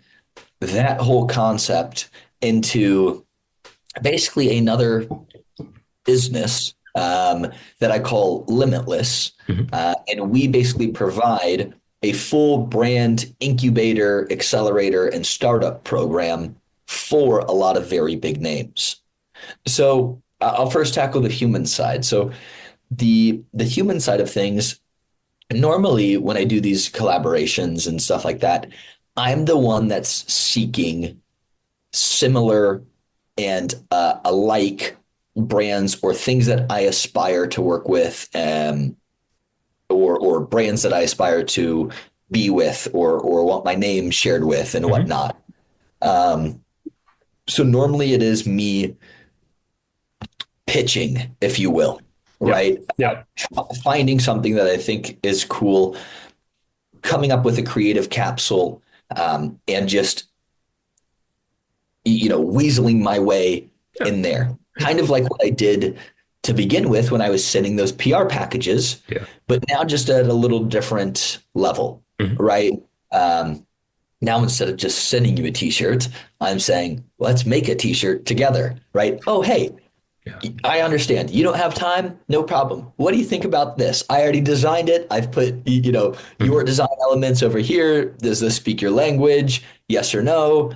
that whole concept into basically another business that I call Limitless. And we basically provide a full brand incubator, accelerator, and startup program for a lot of very big names. So I'll first tackle the human side. So the human side of things, normally when I do these collaborations and stuff like that, I'm the one that's seeking similar and alike brands or things that I aspire to work with, or brands that I aspire to be with, or want my name shared with, and whatnot. So normally it is me pitching, if you will, right? Yeah. Finding something that I think is cool, coming up with a creative capsule, and just, weaseling my way in there. Kind of like what I did to begin with when I was sending those PR packages, but now just at a little different level, right? Now, instead of just sending you a t-shirt, I'm saying, let's make a t-shirt together, right? Oh, hey, I understand. You don't have time? No problem. What do you think about this? I already designed it. I've put, your design elements over here. Does this speak your language? Yes or no?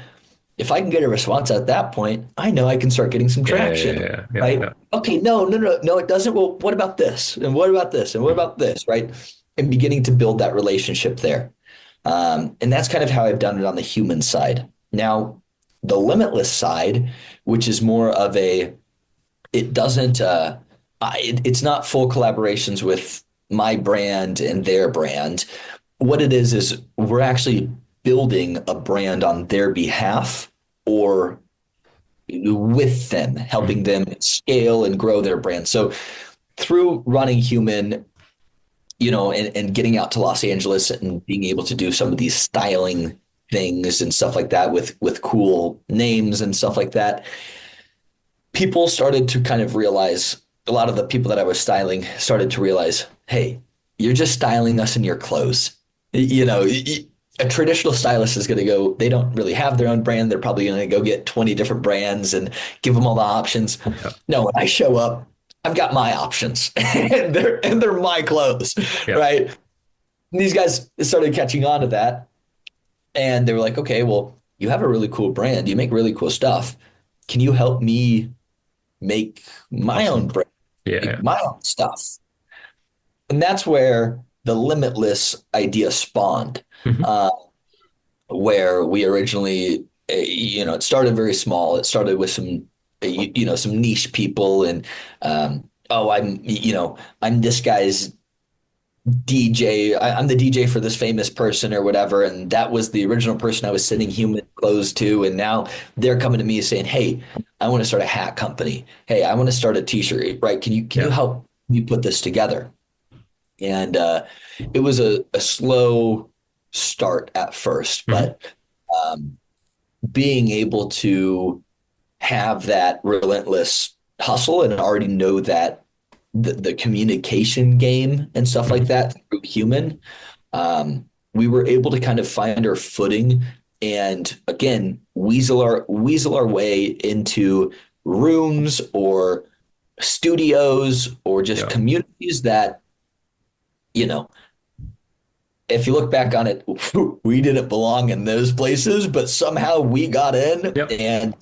If I can get a response at that point, I know I can start getting some traction, right? Yeah. Okay, no, it doesn't. Well, what about this? And what about this? And what about this, right? And beginning to build that relationship there. And that's kind of how I've done it on the human side. Now, the Limitless side, which is more of it's not full collaborations with my brand and their brand. What it is we're actually building a brand on their behalf or with them, helping them scale and grow their brand. So through running Human, and getting out to Los Angeles and being able to do some of these styling things and stuff like that with cool names and stuff like that, people started to kind of realize, a lot of the people that I was styling started to realize, hey, you're just styling us in your clothes. You know, a traditional stylist is going to go, they don't really have their own brand. They're probably going to go get 20 different brands and give them all the options. Yeah. No, when I show up, I've got my options and they're my clothes, Yeah. right? And these guys started catching on to that. And they were like, okay, well, you have a really cool brand. You make really cool stuff. Can you help me make my own brand, Yeah. make my own stuff? And that's where the Limitless idea spawned, Mhm. where we originally, it started very small. It started with some, some niche people and, I'm this guy's DJ. I'm the DJ for this famous person or whatever. And that was the original person I was sending human clothes to. And now they're coming to me saying, hey, I want to start a hat company. Hey, I want to start a t-shirt, right? Can you help me put this together? And it was a slow start at first, but being able to have that relentless hustle and already know that the communication game and stuff like that through human, we were able to kind of find our footing and again weasel our way into rooms or studios or just communities that, if you look back on it, we didn't belong in those places, but somehow we got in. Yep. And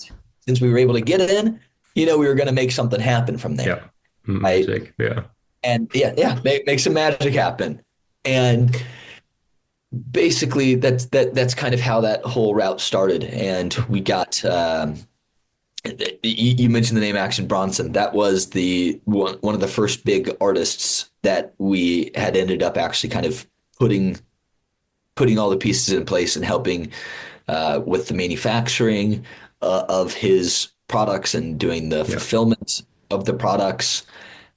since we were able to get in, we were going to make something happen from there. Yeah. Magic. Right? Yeah. And make some magic happen. And basically that's kind of how that whole route started. And we got, you mentioned the name Action Bronson. That was the one of the first big artists that we had ended up actually kind of putting all the pieces in place and helping with the manufacturing of his products and doing the fulfillment of the products.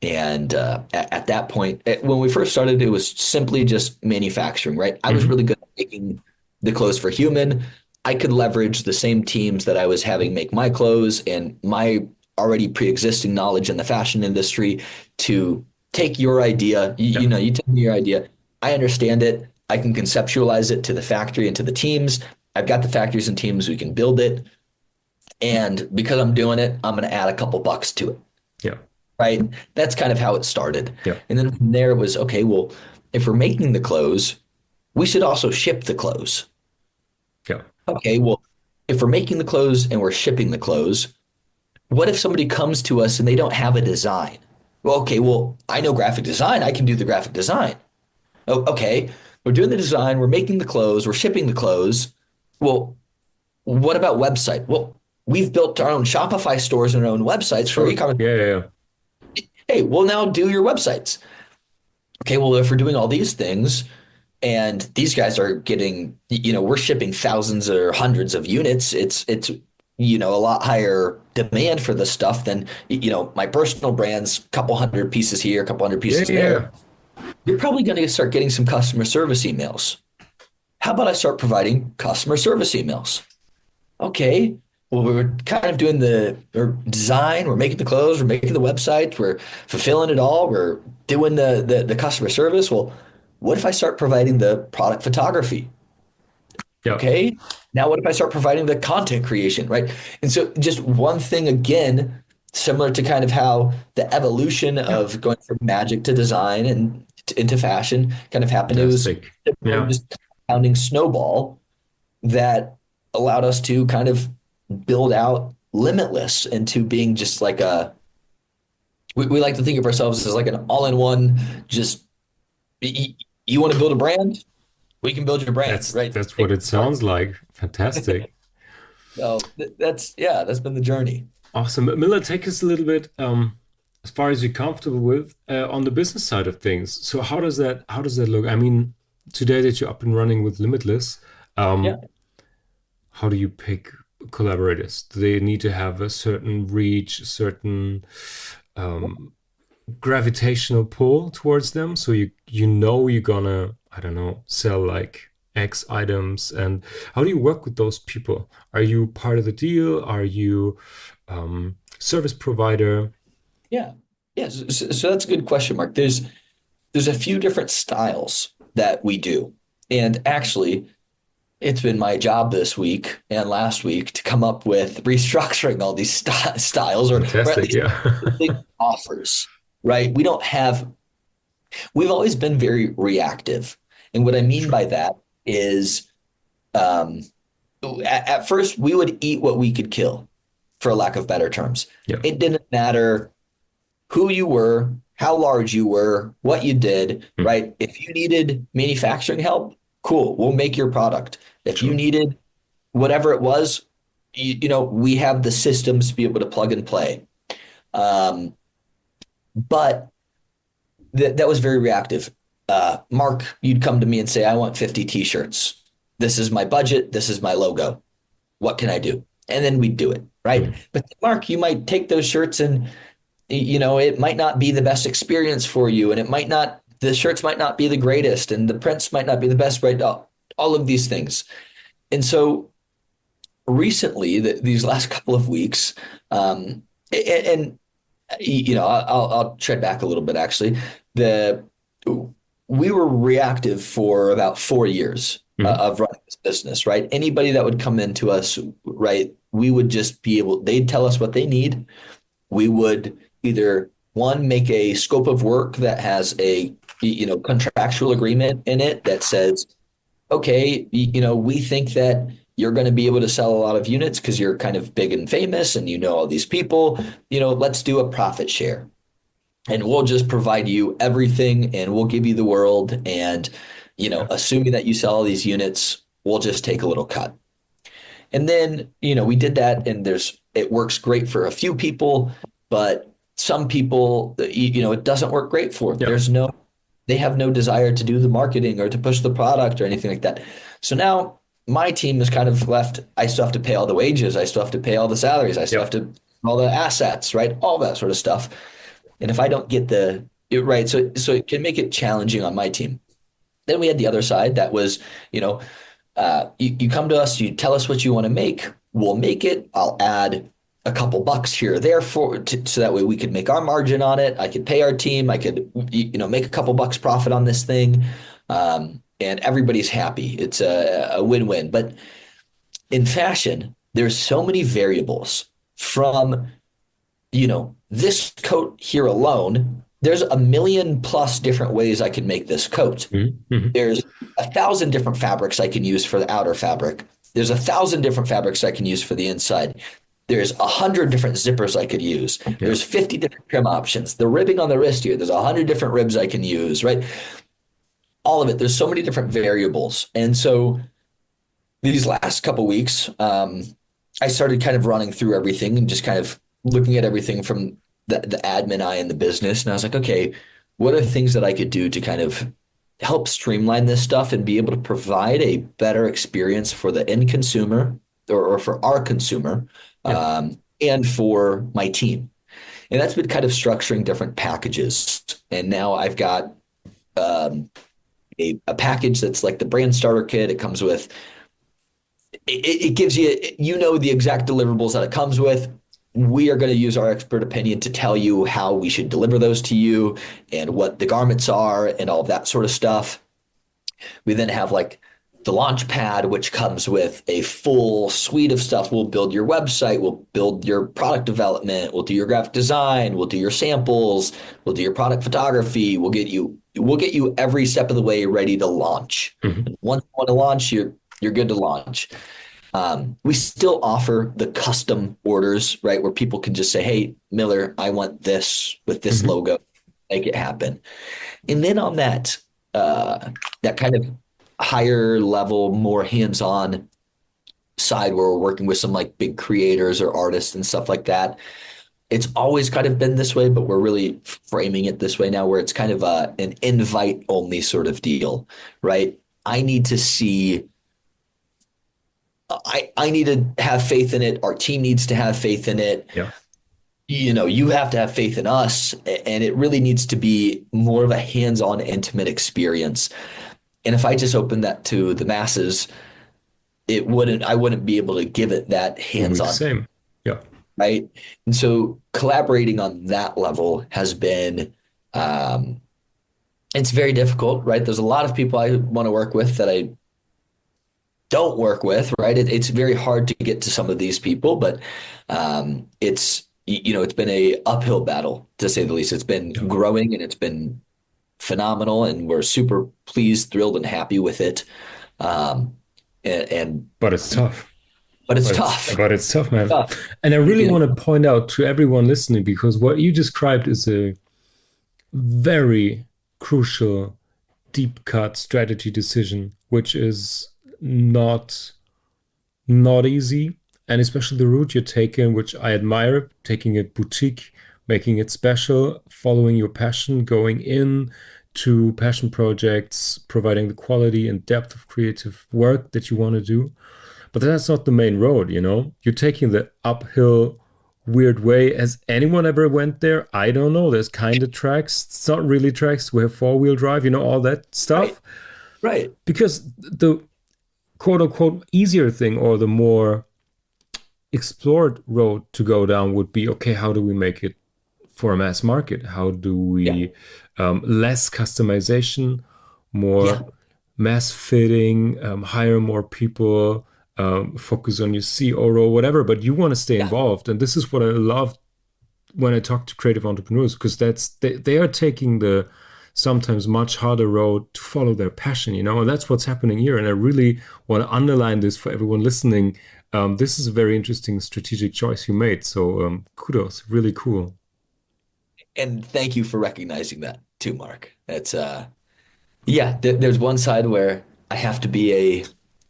And at that point, when we first started, it was simply just manufacturing, right? I was really good at making the clothes for human. I could leverage the same teams that I was having make my clothes and my already pre-existing knowledge in the fashion industry to take your idea. You tell me your idea. I understand it. I can conceptualize it to the factory and to the teams. I've got the factories and teams. We can build it. And because I'm doing it, I'm going to add a couple bucks to it. Yeah. Right. That's kind of how it started. Yeah. And then from there it was, okay, well, if we're making the clothes, we should also ship the clothes. Yeah. Okay, well, if we're making the clothes and we're shipping the clothes, what if somebody comes to us and they don't have a design? Well, okay, well, I know graphic design. I can do the graphic design. Oh, okay, we're doing the design. We're making the clothes. We're shipping the clothes. Well, what about website? Well, we've built our own Shopify stores and our own websites for e-commerce. Yeah. Hey, well, now do your websites. Okay, well, if we're doing all these things and these guys are getting, we're shipping thousands or hundreds of units, it's a lot higher demand for this stuff than, my personal brand's couple hundred pieces here, a couple hundred pieces there. You're probably going to start getting some customer service emails. How about I start providing customer service emails? Okay. Well, we're kind of doing the design, we're making the clothes, we're making the website, we're fulfilling it all, we're doing the customer service. Well, what if I start providing the product photography? Yeah. Okay. Now, what if I start providing the content creation, right? And so just one thing, again, similar to kind of how the evolution of going from magic to design and into fashion kind of happened. Fantastic. It was just compounding snowball that allowed us to kind of build out Limitless into being just like we like to think of ourselves as like an all-in-one, just you want to build a brand, we can build your brand, right? That's what it sounds like. Fantastic. So that's been the journey. Awesome. Miller, take us a little bit as far as you're comfortable with on the business side of things. So how does that look? I mean, today that you're up and running with Limitless, how do you pick collaborators? Do they need to have a certain reach, a certain gravitational pull towards them? So you're gonna, I don't know, sell like X items, and how do you work with those people? Are you part of the deal? Are you service provider? Yeah. Yeah. So that's a good question, Mark. There's a few different styles that we do. And actually, it's been my job this week and last week to come up with restructuring all these styles or at Fantastic, least yeah. big offers, right? We've always been very reactive. And what I mean by that is um, at first we would eat what we could kill, for a lack of better terms. Yeah. It didn't matter who you were, how large you were, what you did, right? If you needed manufacturing help, cool, we'll make your product. If you needed whatever it was, we have the systems to be able to plug and play. But that was very reactive. Mark, you'd come to me and say, I want 50 t-shirts. This is my budget. This is my logo. What can I do? And then we'd do it, right? But Mark, you might take those shirts and, it might not be the best experience for you. And the shirts might not be the greatest and the prints might not be the best, right? All of these things. And so recently, these last couple of weeks, I'll tread back a little bit, actually. We were reactive for about 4 years of running this business, right? Anybody that would come into us, right, we would just they'd tell us what they need. We would either make a scope of work that has a, contractual agreement in it that says, okay, we think that you're going to be able to sell a lot of units because you're kind of big and famous and all these people, let's do a profit share. And we'll just provide you everything and we'll give you the world. And, assuming that you sell all these units, we'll just take a little cut. And then, we did that and it works great for a few people, but some people, it doesn't work great for. Yeah. They have no desire to do the marketing or to push the product or anything like that. So now my team is kind of left. I still have to pay all the wages. I still have to pay all the salaries. I still have to all the assets, right? All that sort of stuff. And if I don't get right, so it can make it challenging on my team. Then we had the other side that was, you come to us, you tell us what you want to make. We'll make it. I'll add a couple bucks here or there so that way we could make our margin on it. I could pay our team. I could, make a couple bucks profit on this thing. And everybody's happy. It's a win-win. But in fashion, there's so many variables from, this coat here alone. There's 1 million plus different ways I can make this coat. Mm-hmm. There's 1,000 different fabrics I can use for the outer fabric. There's 1,000 different fabrics I can use for the inside. There's 100 different zippers I could use. Yeah. There's 50 different trim options. The ribbing on the wrist here, there's 100 different ribs I can use, right? All of it. There's so many different variables. And so these last couple of weeks, I started kind of running through everything and just kind of looking at everything from the admin eye in the business. And I was like, okay, what are things that I could do to kind of help streamline this stuff and be able to provide a better experience for the end consumer or for our consumer, and for my team. And that's been kind of structuring different packages. And now I've got a package that's like the brand starter kit. It comes with, it gives you, the exact deliverables that it comes with. We are going to use our expert opinion to tell you how we should deliver those to you and what the garments are and all of that sort of stuff. We then have like the launch pad, which comes with a full suite of stuff. We'll build your website. We'll build your product development. We'll do your graphic design. We'll do your samples. We'll do your product photography. We'll get you every step of the way ready to launch. Mm-hmm. Once you want to launch, you're good to launch. We still offer the custom orders, right? Where people can just say, hey, Miller, I want this with this logo, make it happen. And then on that kind of higher level, more hands-on side where we're working with some like big creators or artists and stuff like that. It's always kind of been this way, but we're really framing it this way now where it's kind of an invite only sort of deal, right? I need to see, I need to have faith in it. Our team needs to have faith in it. Yeah. You have to have faith in us, and it really needs to be more of a hands-on intimate experience. And if I just opened that to the masses, I wouldn't be able to give it that Will be the hands-on, same. Yeah. right? And so collaborating on that level has been, it's very difficult, right? There's a lot of people I want to work with that I don't work with, right? It's very hard to get to some of these people, but it's been a uphill battle to say the least. It's been Yeah. growing and it's been phenomenal, and we're super pleased, thrilled, and happy with it. Um, and But it's tough. but it's tough. But it's tough, man. Tough. And I really Yeah. want to point out to everyone listening, because what you described is a very crucial, deep cut strategy decision, which is not easy. And especially the route you're taking, which I admire, taking it boutique, making it special, following your passion, going in to passion projects, providing the quality and depth of creative work that you want to do. But that's not the main road, you know? You're taking the uphill, weird way. Has anyone ever went there? I don't know. There's kind of tracks. It's not really tracks. We have four-wheel drive, you know, all that stuff. Right. Because the quote-unquote easier thing, or the more explored road to go down, would be, okay, how do we make it for a mass market? How do we less customization, more mass fitting, hire more people, focus on your CO role, whatever, but you want to stay involved. And this is what I love when I talk to creative entrepreneurs, because they are taking the sometimes much harder road to follow their passion, you know, and that's what's happening here. And I really want to underline this for everyone listening. This is a very interesting strategic choice you made. So kudos, really cool. And thank you for recognizing that too, Mark. That's there's one side where I have to be a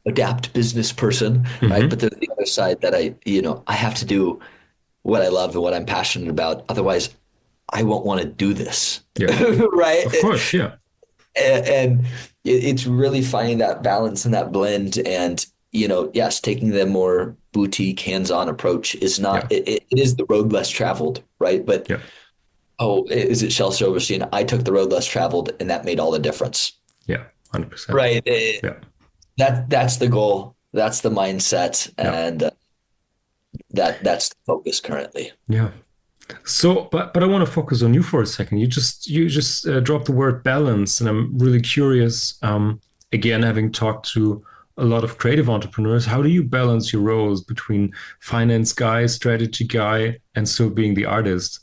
adapt business person, right? But there's the other side that I have to do what I love and what I'm passionate about. Otherwise, I won't want to do this, right? Of course, yeah. And it's really finding that balance and that blend. And yes, taking the more boutique, hands-on approach is not. It is the road less traveled, right? But is it shell servicing? I took the road less traveled, and that made all the difference. Yeah, 100%. Right. That's the goal. That's the mindset, and that's the focus currently. Yeah. So, but I want to focus on you for a second. You just dropped the word balance, and I'm really curious. Again, having talked to a lot of creative entrepreneurs, how do you balance your roles between finance guy, strategy guy, and still being the artist?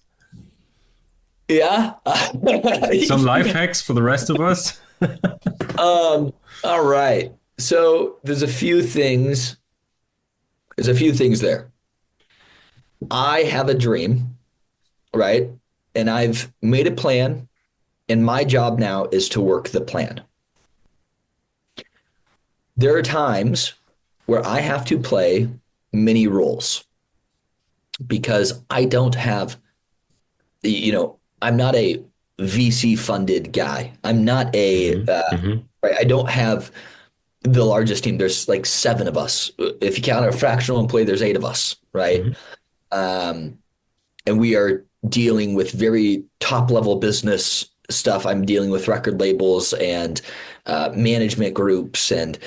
Yeah. Some life hacks for the rest of us. All right. So there's a few things there. I have a dream, right? And I've made a plan, and my job now is to work the plan. There are times where I have to play many roles because I don't have, I'm not a VC funded guy. I'm not right, I don't have the largest team. There's like 7 of us. If you count our fractional employee, there's 8 of us, right? And we are dealing with very top level business stuff. I'm dealing with record labels and management groups and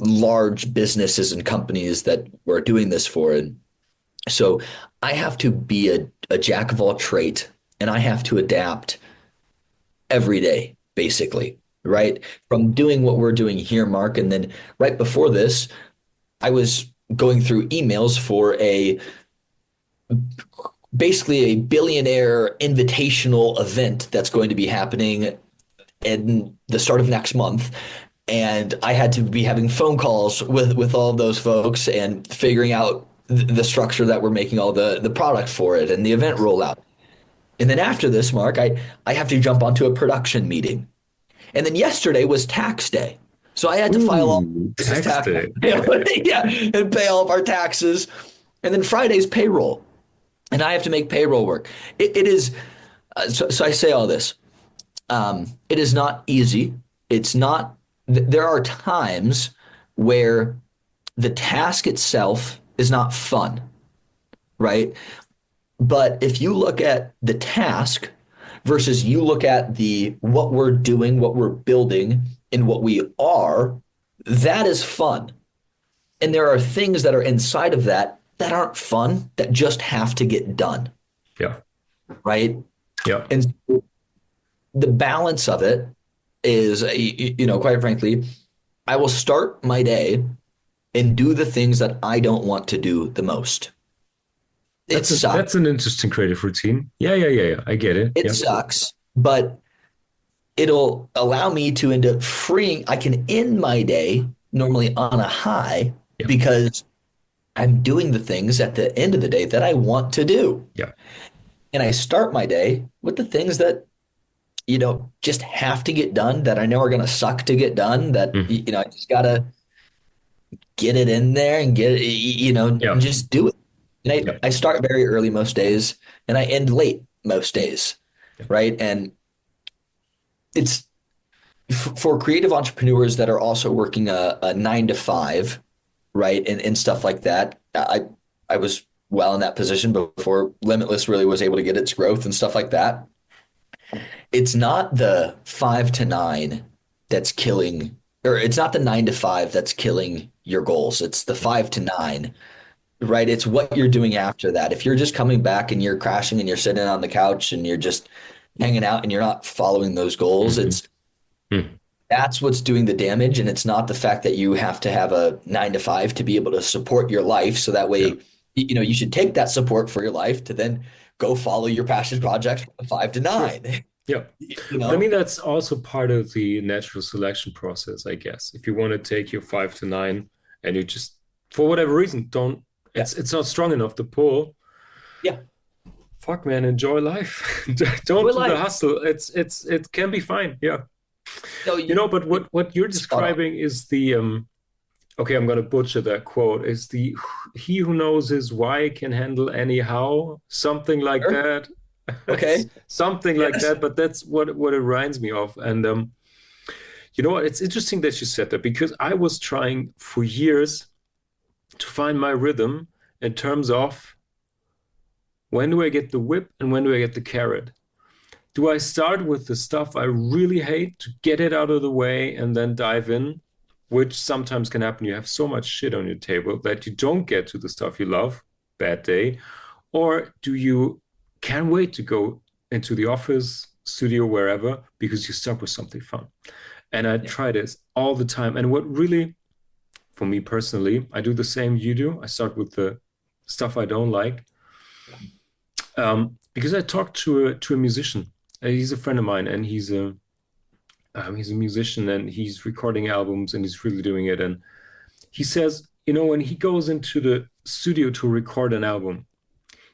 large businesses and companies that we're doing this for. And so I have to be a jack of all trades, and I have to adapt every day, basically, right? From doing what we're doing here, Mark. And then right before this, I was going through emails for basically a billionaire invitational event that's going to be happening in the start of next month. And I had to be having phone calls with all of those folks and figuring out the structure that we're making all the product for it and the event rollout. And then after this, Mark, I have to jump onto a production meeting. And then yesterday was tax day. So I had to file all tax day. And pay all of our taxes. And then Friday's payroll. And I have to make payroll work. It is, so I say all this. It is not easy. It's not, there are times where the task itself is not fun, right? But if you look at the task versus you look at what we're doing, what we're building, and what we are. That is fun. And there are things that are inside of that aren't fun, that just have to get done. Yeah. Right. Yeah. And so the balance of it is, quite frankly, I will start my day and do the things that I don't want to do the most. That's an interesting creative routine. Yeah. I get it. It sucks, but it'll allow me to end up freeing. I can end my day normally on a high because I'm doing the things at the end of the day that I want to do. Yeah. And I start my day with the things that, just have to get done, that I know are going to suck to get done, that, I just got to get it in there and get it, and just do it. And I start very early most days and I end late most days. Yeah. Right. And it's for creative entrepreneurs that are also working a 9 to 5, right. And stuff like that. I was well in that position before Limitless really was able to get its growth and stuff like that. It's not the 5 to 9 that's killing, or it's not the 9 to 5 that's killing your goals. It's the 5 to 9, right? It's what you're doing after that. If you're just coming back and you're crashing and you're sitting on the couch and you're just hanging out and you're not following those goals, that's what's doing the damage. And it's not the fact that you have to have a 9 to 5 to be able to support your life. So that way, you should take that support for your life to then go follow your passion projects from the 5 to 9. Sure. Yeah. I mean, that's also part of the natural selection process, I guess. If you want to take your 5 to 9 and you just, for whatever reason, it's not strong enough to pull. Yeah. Fuck, man, enjoy life. Don't do the hustle. It can be fine. Yeah. No, but what you're describing is the, okay, I'm going to butcher that quote, is the, he who knows his why can handle anyhow, something like that. Okay. Something like that, but that's what it reminds me of. And you know what? It's interesting that you said that, because I was trying for years to find my rhythm in terms of when do I get the whip and when do I get the carrot? Do I start with the stuff I really hate to get it out of the way and then dive in, which sometimes can happen. You have so much shit on your table that you don't get to the stuff you love, bad day. Or do you can't wait to go into the office, studio, wherever, because you start with something fun. And I try this all the time. And what really, for me personally, I do the same you do. I start with the stuff I don't like. Because I talked to a musician. He's a friend of mine, and he's a musician, and he's recording albums, and he's really doing it. And he says, when he goes into the studio to record an album,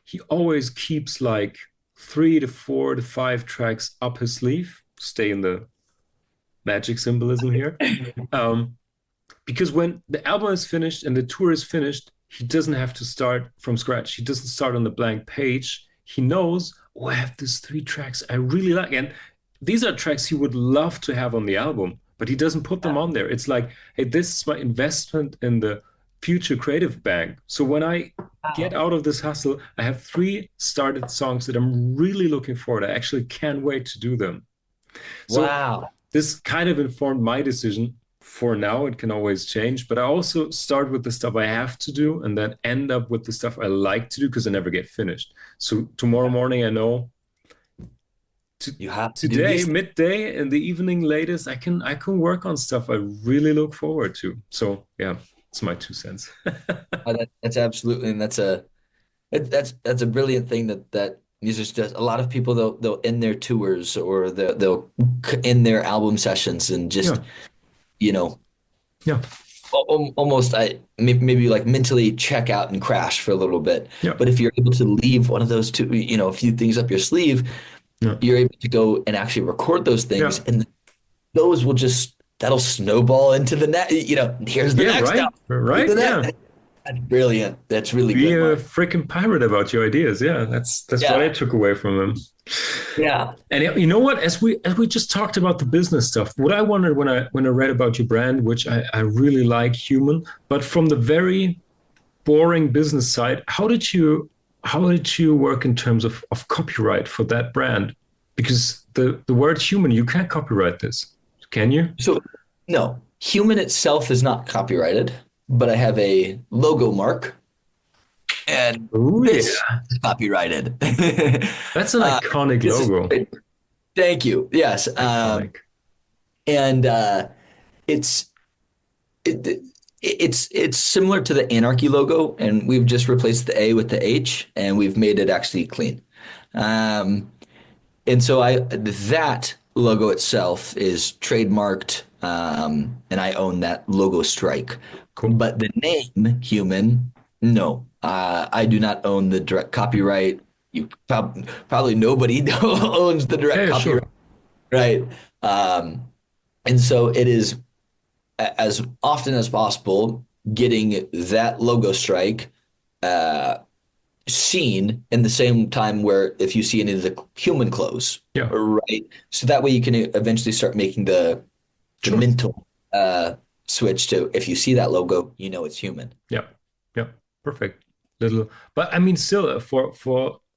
he always keeps like 3 to 4 to 5 tracks up his sleeve. Stay in the magic symbolism here. Because when the album is finished and the tour is finished, he doesn't have to start from scratch. He doesn't start on the blank page. He knows, I have these 3 tracks I really like. And these are tracks he would love to have on the album, but he doesn't put them on there. It's like, hey, this is my investment in the future creative bank. So when I get out of this hustle, I have 3 started songs that I'm really looking forward to. I actually can't wait to do them. So this kind of informed my decision. For now, it can always change, but I also start with the stuff I have to do and then end up with the stuff I like to do, because I never get finished. So tomorrow morning, I know you have to today, midday, in the evening latest, I can work on stuff I really look forward to. So yeah. It's my 2 cents. That's absolutely, and that's a brilliant thing that musicians does. A lot of people they'll end their tours or they'll end their album sessions and just almost maybe like mentally check out and crash for a little bit. Yeah. But if you're able to leave one of those two, a few things up your sleeve, you're able to go and actually record those things, and those will that'll snowball into the next, here's the next album. Right. Yeah. That's brilliant. That's really good. Be a Mark. freaking pirate about your ideas. Yeah. That's what I took away from him. Yeah. And you know what? As we just talked about the business stuff, what I wondered when I read about your brand, which I really like, human, but from the very boring business side, how did you work in terms of copyright for that brand? because the word human, you can't copyright this, can you? So no, human itself is not copyrighted, but I have a logo mark, and Oh this yeah, is copyrighted. that's an iconic This is logo. thank you. Yes, Iconic. and it's it, it's similar to the anarchy logo, and we've just replaced the A with the H, and we've made it actually clean. Um, and so that logo itself is trademarked, and I own that logo strike. Cool. But the name human, no, I do not own the direct copyright. You probably nobody owns the direct Yeah, copyright, sure. right? And so it is as often as possible getting that logo strike seen in the same time where if you see any of the human clothes, Yeah, right? So that way you can eventually start making the sure. mental switch to if you see that logo, you know it's human. Yeah, yeah, perfect. Little, but I mean, still, for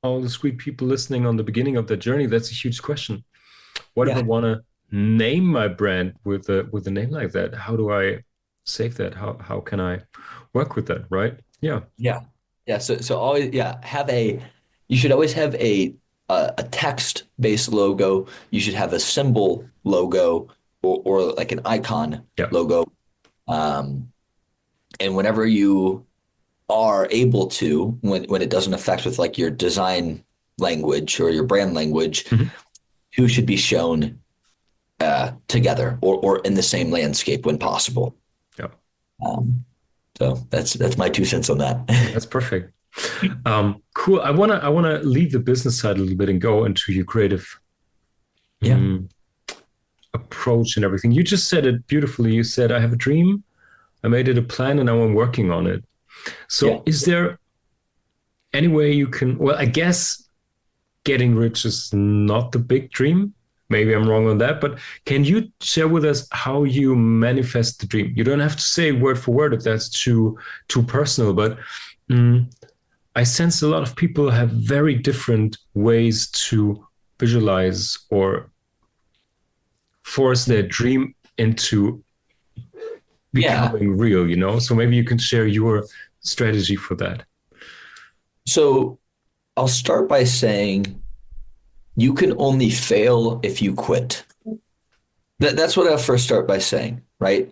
all the sweet people listening on the beginning of the journey, that's a huge question. What if I Yeah. want to name my brand with a name like that? How do I save that? How can I work with that? Right? Yeah. Yeah. Yeah. So always, yeah, you should always have a text-based logo. You should have a symbol logo or like an icon Yeah. logo. And whenever you are able to, when it doesn't affect with like your design language or your brand language, Mhm. two should be shown together or in the same landscape when possible. Yeah. So that's my 2 cents on that. That's perfect. Cool. I wanna leave the business side a little bit and go into your creative Yeah. approach and everything. You just said it beautifully. You said, I have a dream, I made it a plan, and now I'm working on it. So Yeah. is there any way you can, well, I guess getting rich is not the big dream. Maybe I'm wrong on that, but can you share with us how you manifest the dream? You don't have to say word for word if that's too personal, but I sense a lot of people have very different ways to visualize or force their dream into Yeah. becoming real, you know? So maybe you can share your strategy for that. So I'll start by saying you can only fail if you quit. That's what I'll first start by saying, right?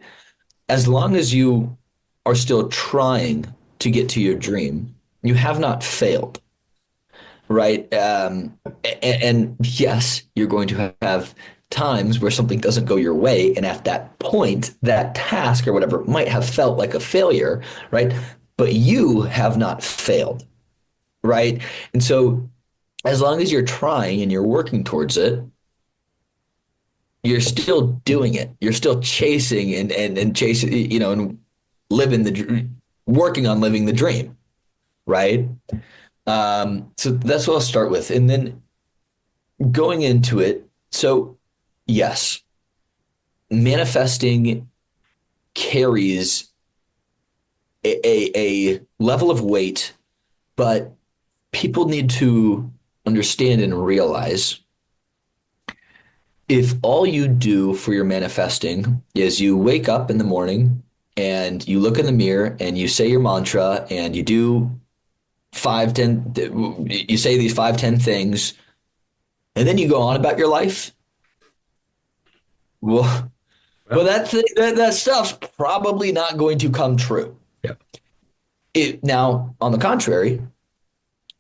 As long as you are still trying to get to your dream, you have not failed, right? And yes, you're going to have times where something doesn't go your way. And at that point, that task or whatever might have felt like a failure, right? But you have not failed, right? And so as long as you're trying and you're working towards it, you're still doing it. You're still chasing and chasing, and working on living the dream, right? So that's what I'll start with. And then going into it. So yes, manifesting carries a level of weight, but people need to understand and realize if all you do for your manifesting is you wake up in the morning and you look in the mirror and you say your mantra and you do 5, 10, you say these 5, 10 things, and then you go on about your life. Well, that stuff's probably not going to come true. Yeah. Now, on the contrary,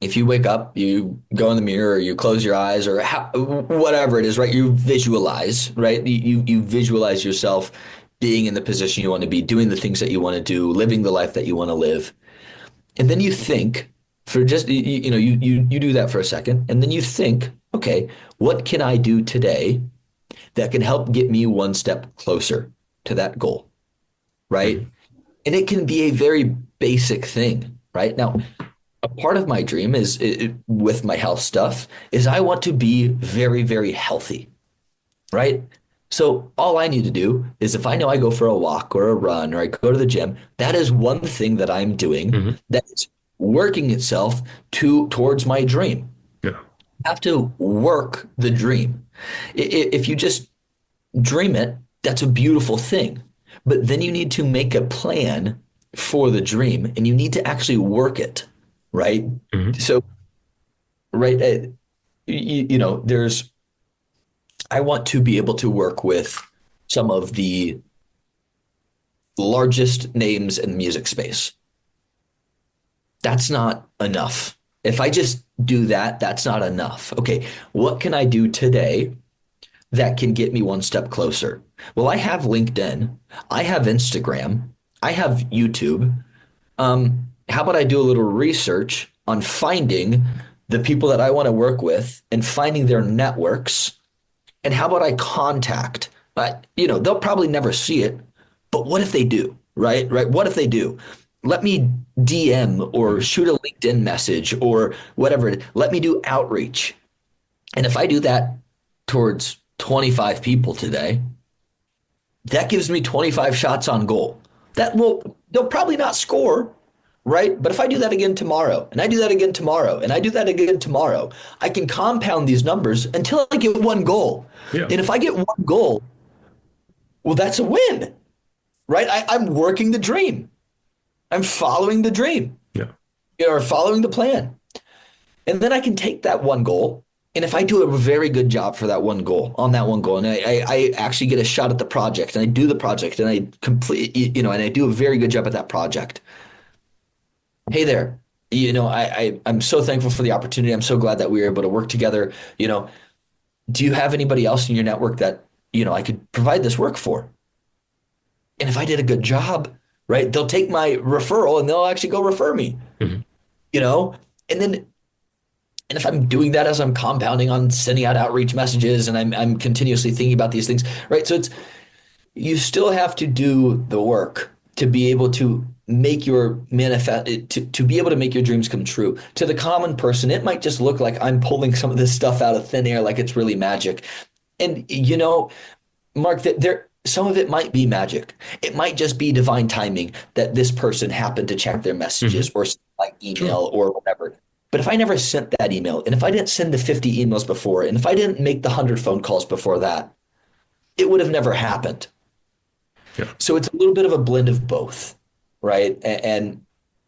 if you wake up, you go in the mirror, or you close your eyes, or whatever it is, right? You visualize, right? You visualize yourself being in the position you want to be, doing the things that you want to do, living the life that you want to live, and then you think for just you do that for a second, and then you think, okay, what can I do today that can help get me one step closer to that goal, right? Mm-hmm. And it can be a very basic thing, right? Now, a part of my dream is with my health stuff is I want to be very, very healthy, right? So all I need to do is if I know I go for a walk or a run or I go to the gym, that is one thing that I'm doing that's working itself towards my dream. Yeah. have to work the dream. If you just dream it, that's a beautiful thing. But then you need to make a plan for the dream and you need to actually work it, right? Mhm. So, right, there's, I want to be able to work with some of the largest names in music space. That's not enough. If I just do that, that's not enough. Okay, what can I do today that can get me one step closer? Well, I have LinkedIn, I have Instagram, I have YouTube. How about I do a little research on finding the people that I want to work with and finding their networks? And how about I contact? They'll probably never see it, but what if they do? Right? Right? What if they do? Let me DM or shoot a LinkedIn message or whatever. Let me do outreach. And if I do that towards 25 people today, that gives me 25 shots on goal. They'll probably not score, right? But if I do that again tomorrow, and I do that again tomorrow, and I do that again tomorrow, I can compound these numbers until I get one goal. Yeah. And if I get one goal, well, that's a win, right? I'm working the dream. I'm following the dream, Yeah. or following the plan. And then I can take that one goal. And if I do a very good job for that one goal, on that one goal, and I actually get a shot at the project and I do the project and I complete, and I do a very good job at that project. Hey there, I'm so thankful for the opportunity. I'm so glad that we were able to work together. Do you have anybody else in your network that, I could provide this work for? And if I did a good job, right, they'll take my referral and they'll actually go refer me, Mhm. and then, and if I'm doing that as I'm compounding on sending out outreach messages and I'm continuously thinking about these things, right? So you still have to do the work to be able to make your to be able to make your dreams come true. To the common person, it might just look like I'm pulling some of this stuff out of thin air, like it's really magic. And Mark, that some of it might be magic. It might just be divine timing that this person happened to check their messages Mhm. or like Sure. email or whatever. But if I never sent that email, and if I didn't send the 50 emails before, and if I didn't make the 100 phone calls before that, it would have never happened. Yeah. So it's a little bit of a blend of both, right? And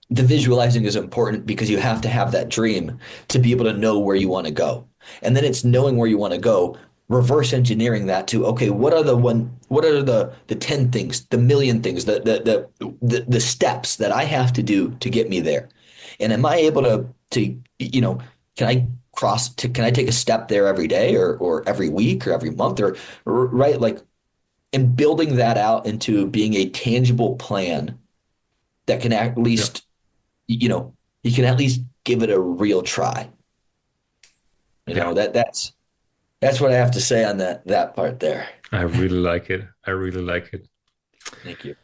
the visualizing is important because you have to have that dream to be able to know where you want to go. And then it's knowing where you want to go, reverse engineering that to, okay, what are the 10 things, the million things, the steps that I have to do to get me there? And am I able to can can I take a step there every day or every week or every month or right? Like, and building that out into being a tangible plan that can at Yeah. least, you can at least give it a real try. Yeah. That's what I have to say on that part there. I really like it. I really like it. Thank you.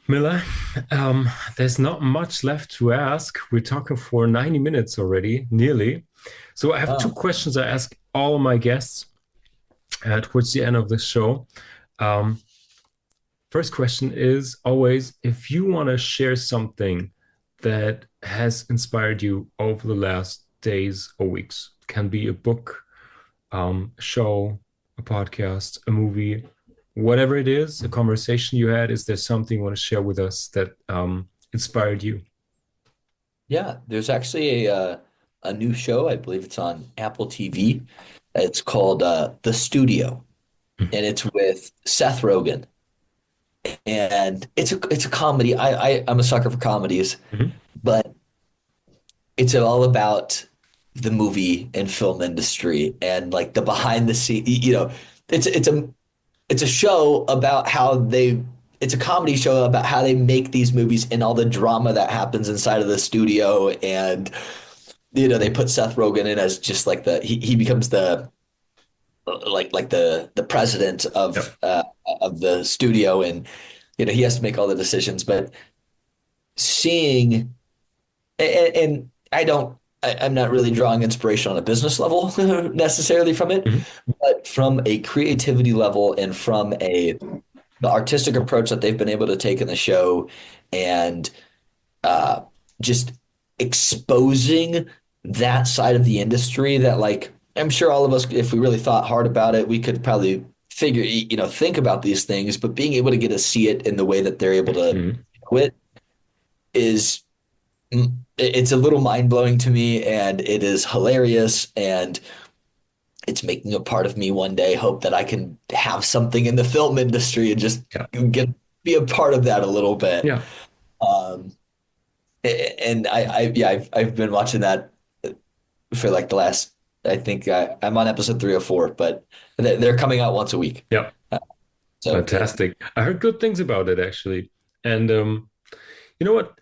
Miller, there's not much left to ask. We're talking for 90 minutes already, nearly. So I have two Oh, questions I ask all of my guests towards the end of the show. Um, First question is always if you want to share something that has inspired you over the last days or weeks, can be a book, a show, a podcast, a movie, whatever it is, a conversation you had. Is there something you want to share with us that inspired you? yeah. There's actually a new show. I believe it's on Apple TV. It's called The Studio, and it's with Seth Rogen. And it's a comedy. I'm a sucker for comedies, Mhm. but it's all about the movie and film industry and like the behind the scene. It's a show about how it's a comedy show about how they make these movies and all the drama that happens inside of the studio. And they put Seth Rogen in as just like he becomes the the president Yep. of the studio, and he has to make all the decisions. But seeing and I'm not really drawing inspiration on a business level necessarily from it, Mhm. but from a creativity level and from the artistic approach that they've been able to take in the show and just exposing that side of the industry that like I'm sure all of us, if we really thought hard about it, we could probably think about these things, but being able to get to see it in the way that they're able to Mhm. do it is it's a little mind-blowing to me, and it is hilarious, and it's making a part of me one day hope that I can have something in the film industry and just Yeah. be a part of that a little bit. Yeah. Um, and I've been watching that for like the last, I think I'm on episode 3 or 4, but they're coming out once a week. Yeah. So Fantastic. I heard good things about it actually. And you know what?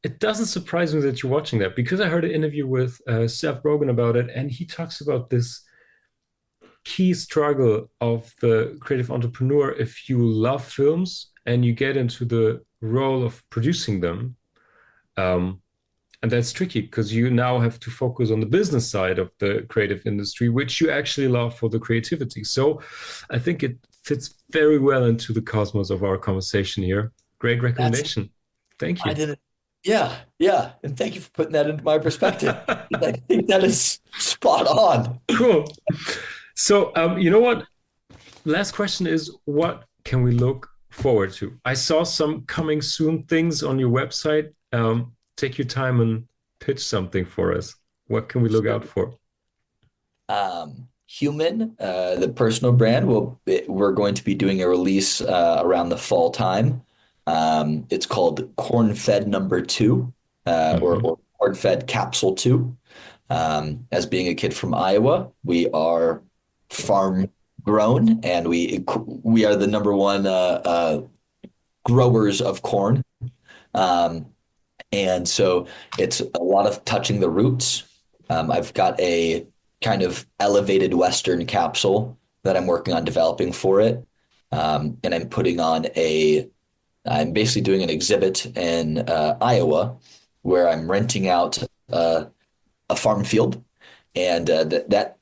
It doesn't surprise me that you're watching that, because I heard an interview with Seth Rogen about it, and he talks about this key struggle of the creative entrepreneur. If you love films and you get into the role of producing them, and that's tricky because you now have to focus on the business side of the creative industry, which you actually love for the creativity. So I think it fits very well into the cosmos of our conversation here. Great recommendation. Thank I you. didn't. Yeah. And thank you for putting that into my perspective. I think that is spot on. Cool. So, you know what? Last question is, what can we look forward to? I saw some coming soon things on your website. Take your time and pitch something for us. What can we look out for? Human, the personal brand, we're going to be doing a release around the fall time. It's called Corn Fed number 2, or Corn Fed Capsule 2. As being a kid from Iowa, we are farm grown, and we are the number one growers of corn. And so it's a lot of touching the roots. I've got a kind of elevated Western capsule that I'm working on developing for it. And I'm basically doing an exhibit in Iowa where I'm renting out a farm field. And that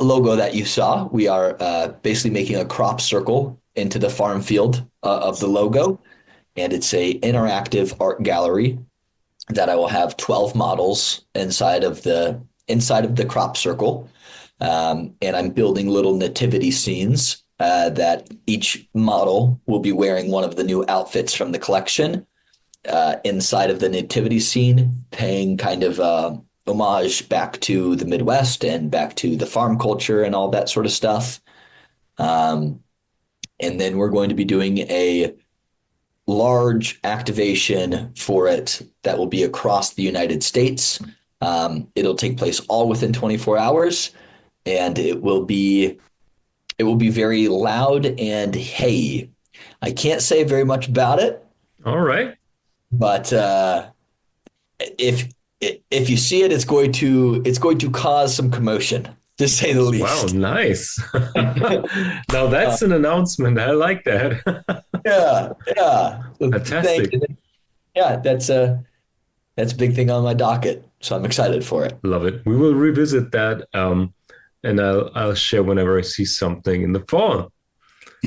logo that you saw, we are basically making a crop circle into the farm field of the logo. And it's a interactive art gallery that I will have 12 models inside of the crop circle. And I'm building little nativity scenes that each model will be wearing one of the new outfits from the collection inside of the nativity scene, paying kind of homage back to the Midwest and back to the farm culture and all that sort of stuff. And then we're going to be doing a large activation for it that will be across the United States. It'll take place all within 24 hours, and it will be very loud. And hey, I can't say very much about it. All right. But if you see it, it's going to cause some commotion, to say the least. Wow, nice. Now that's an announcement. I like that. Yeah. So Fantastic. Yeah, that's a big thing on my docket. So I'm excited for it. Love it. We will revisit that, and I'll share whenever I see something in the fall.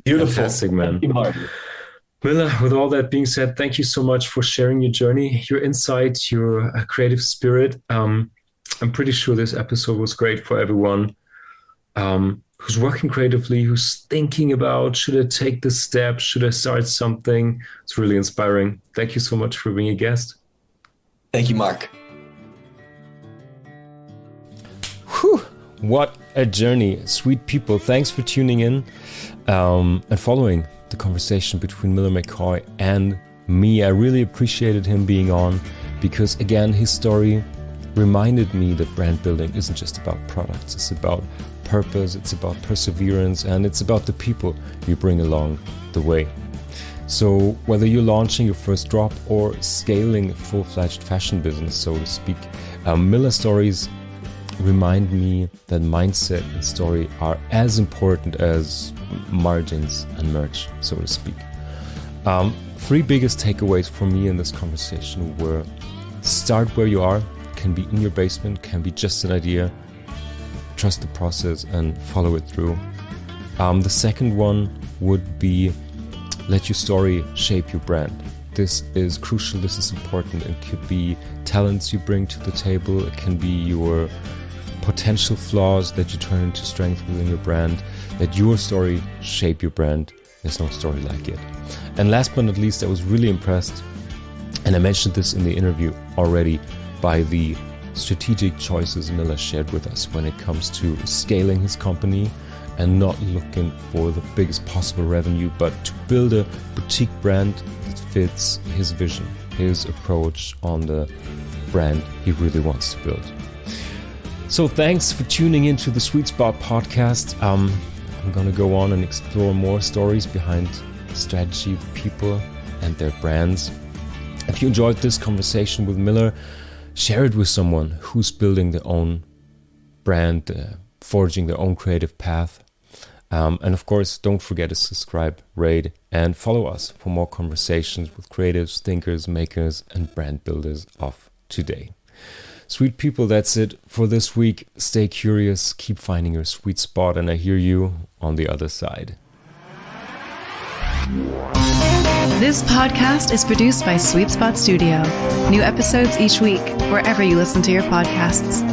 Beautiful. Fantastic, man. Thank you, Mark. Miller, with all that being said, thank you so much for sharing your journey, your insight, your creative spirit. I'm pretty sure this episode was great for everyone who's working creatively, who's thinking about, should I take this step? Should I start something? It's really inspiring. Thank you so much for being a guest. Thank you, Mark. Whew, what a journey. Sweet people, thanks for tuning in and following the conversation between Miller McCoy and me. I really appreciated him being on because, again, his story reminded me that brand building isn't just about products. It's about purpose, it's about perseverance, and it's about the people you bring along the way. So whether you're launching your first drop or scaling a full-fledged fashion business, so to speak, Miller stories remind me that mindset and story are as important as margins and merch, so to speak. 3 biggest takeaways for me in this conversation were: start where you are, can be in your basement, can be just an idea, trust the process and follow it through. The second one would be, let your story shape your brand. this is crucial, this is important. It could be talents you bring to the table. It can be your potential flaws that you turn into strength within your brand. Let your story shape your brand. There's no story like it. And last but not least, I was really impressed, and I mentioned this in the interview already, by the strategic choices Miller shared with us when it comes to scaling his company and not looking for the biggest possible revenue, but to build a boutique brand that fits his vision, his approach on the brand he really wants to build. So thanks for tuning into the Sweetspot Podcast. I'm going to go on and explore more stories behind the strategy of people and their brands. If you enjoyed this conversation with Miller, share it with someone who's building their own brand, forging their own creative path. And of course, don't forget to subscribe, rate, and follow us for more conversations with creatives, thinkers, makers, and brand builders of today. Sweet people, that's it for this week. Stay curious, keep finding your sweet spot, and I hear you on the other side. This podcast is produced by Sweetspot Studio. New episodes each week, wherever you listen to your podcasts.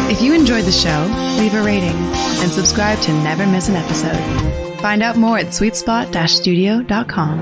If you enjoyed the show, leave a rating and subscribe to never miss an episode. Find out more at sweetspot-studio.com.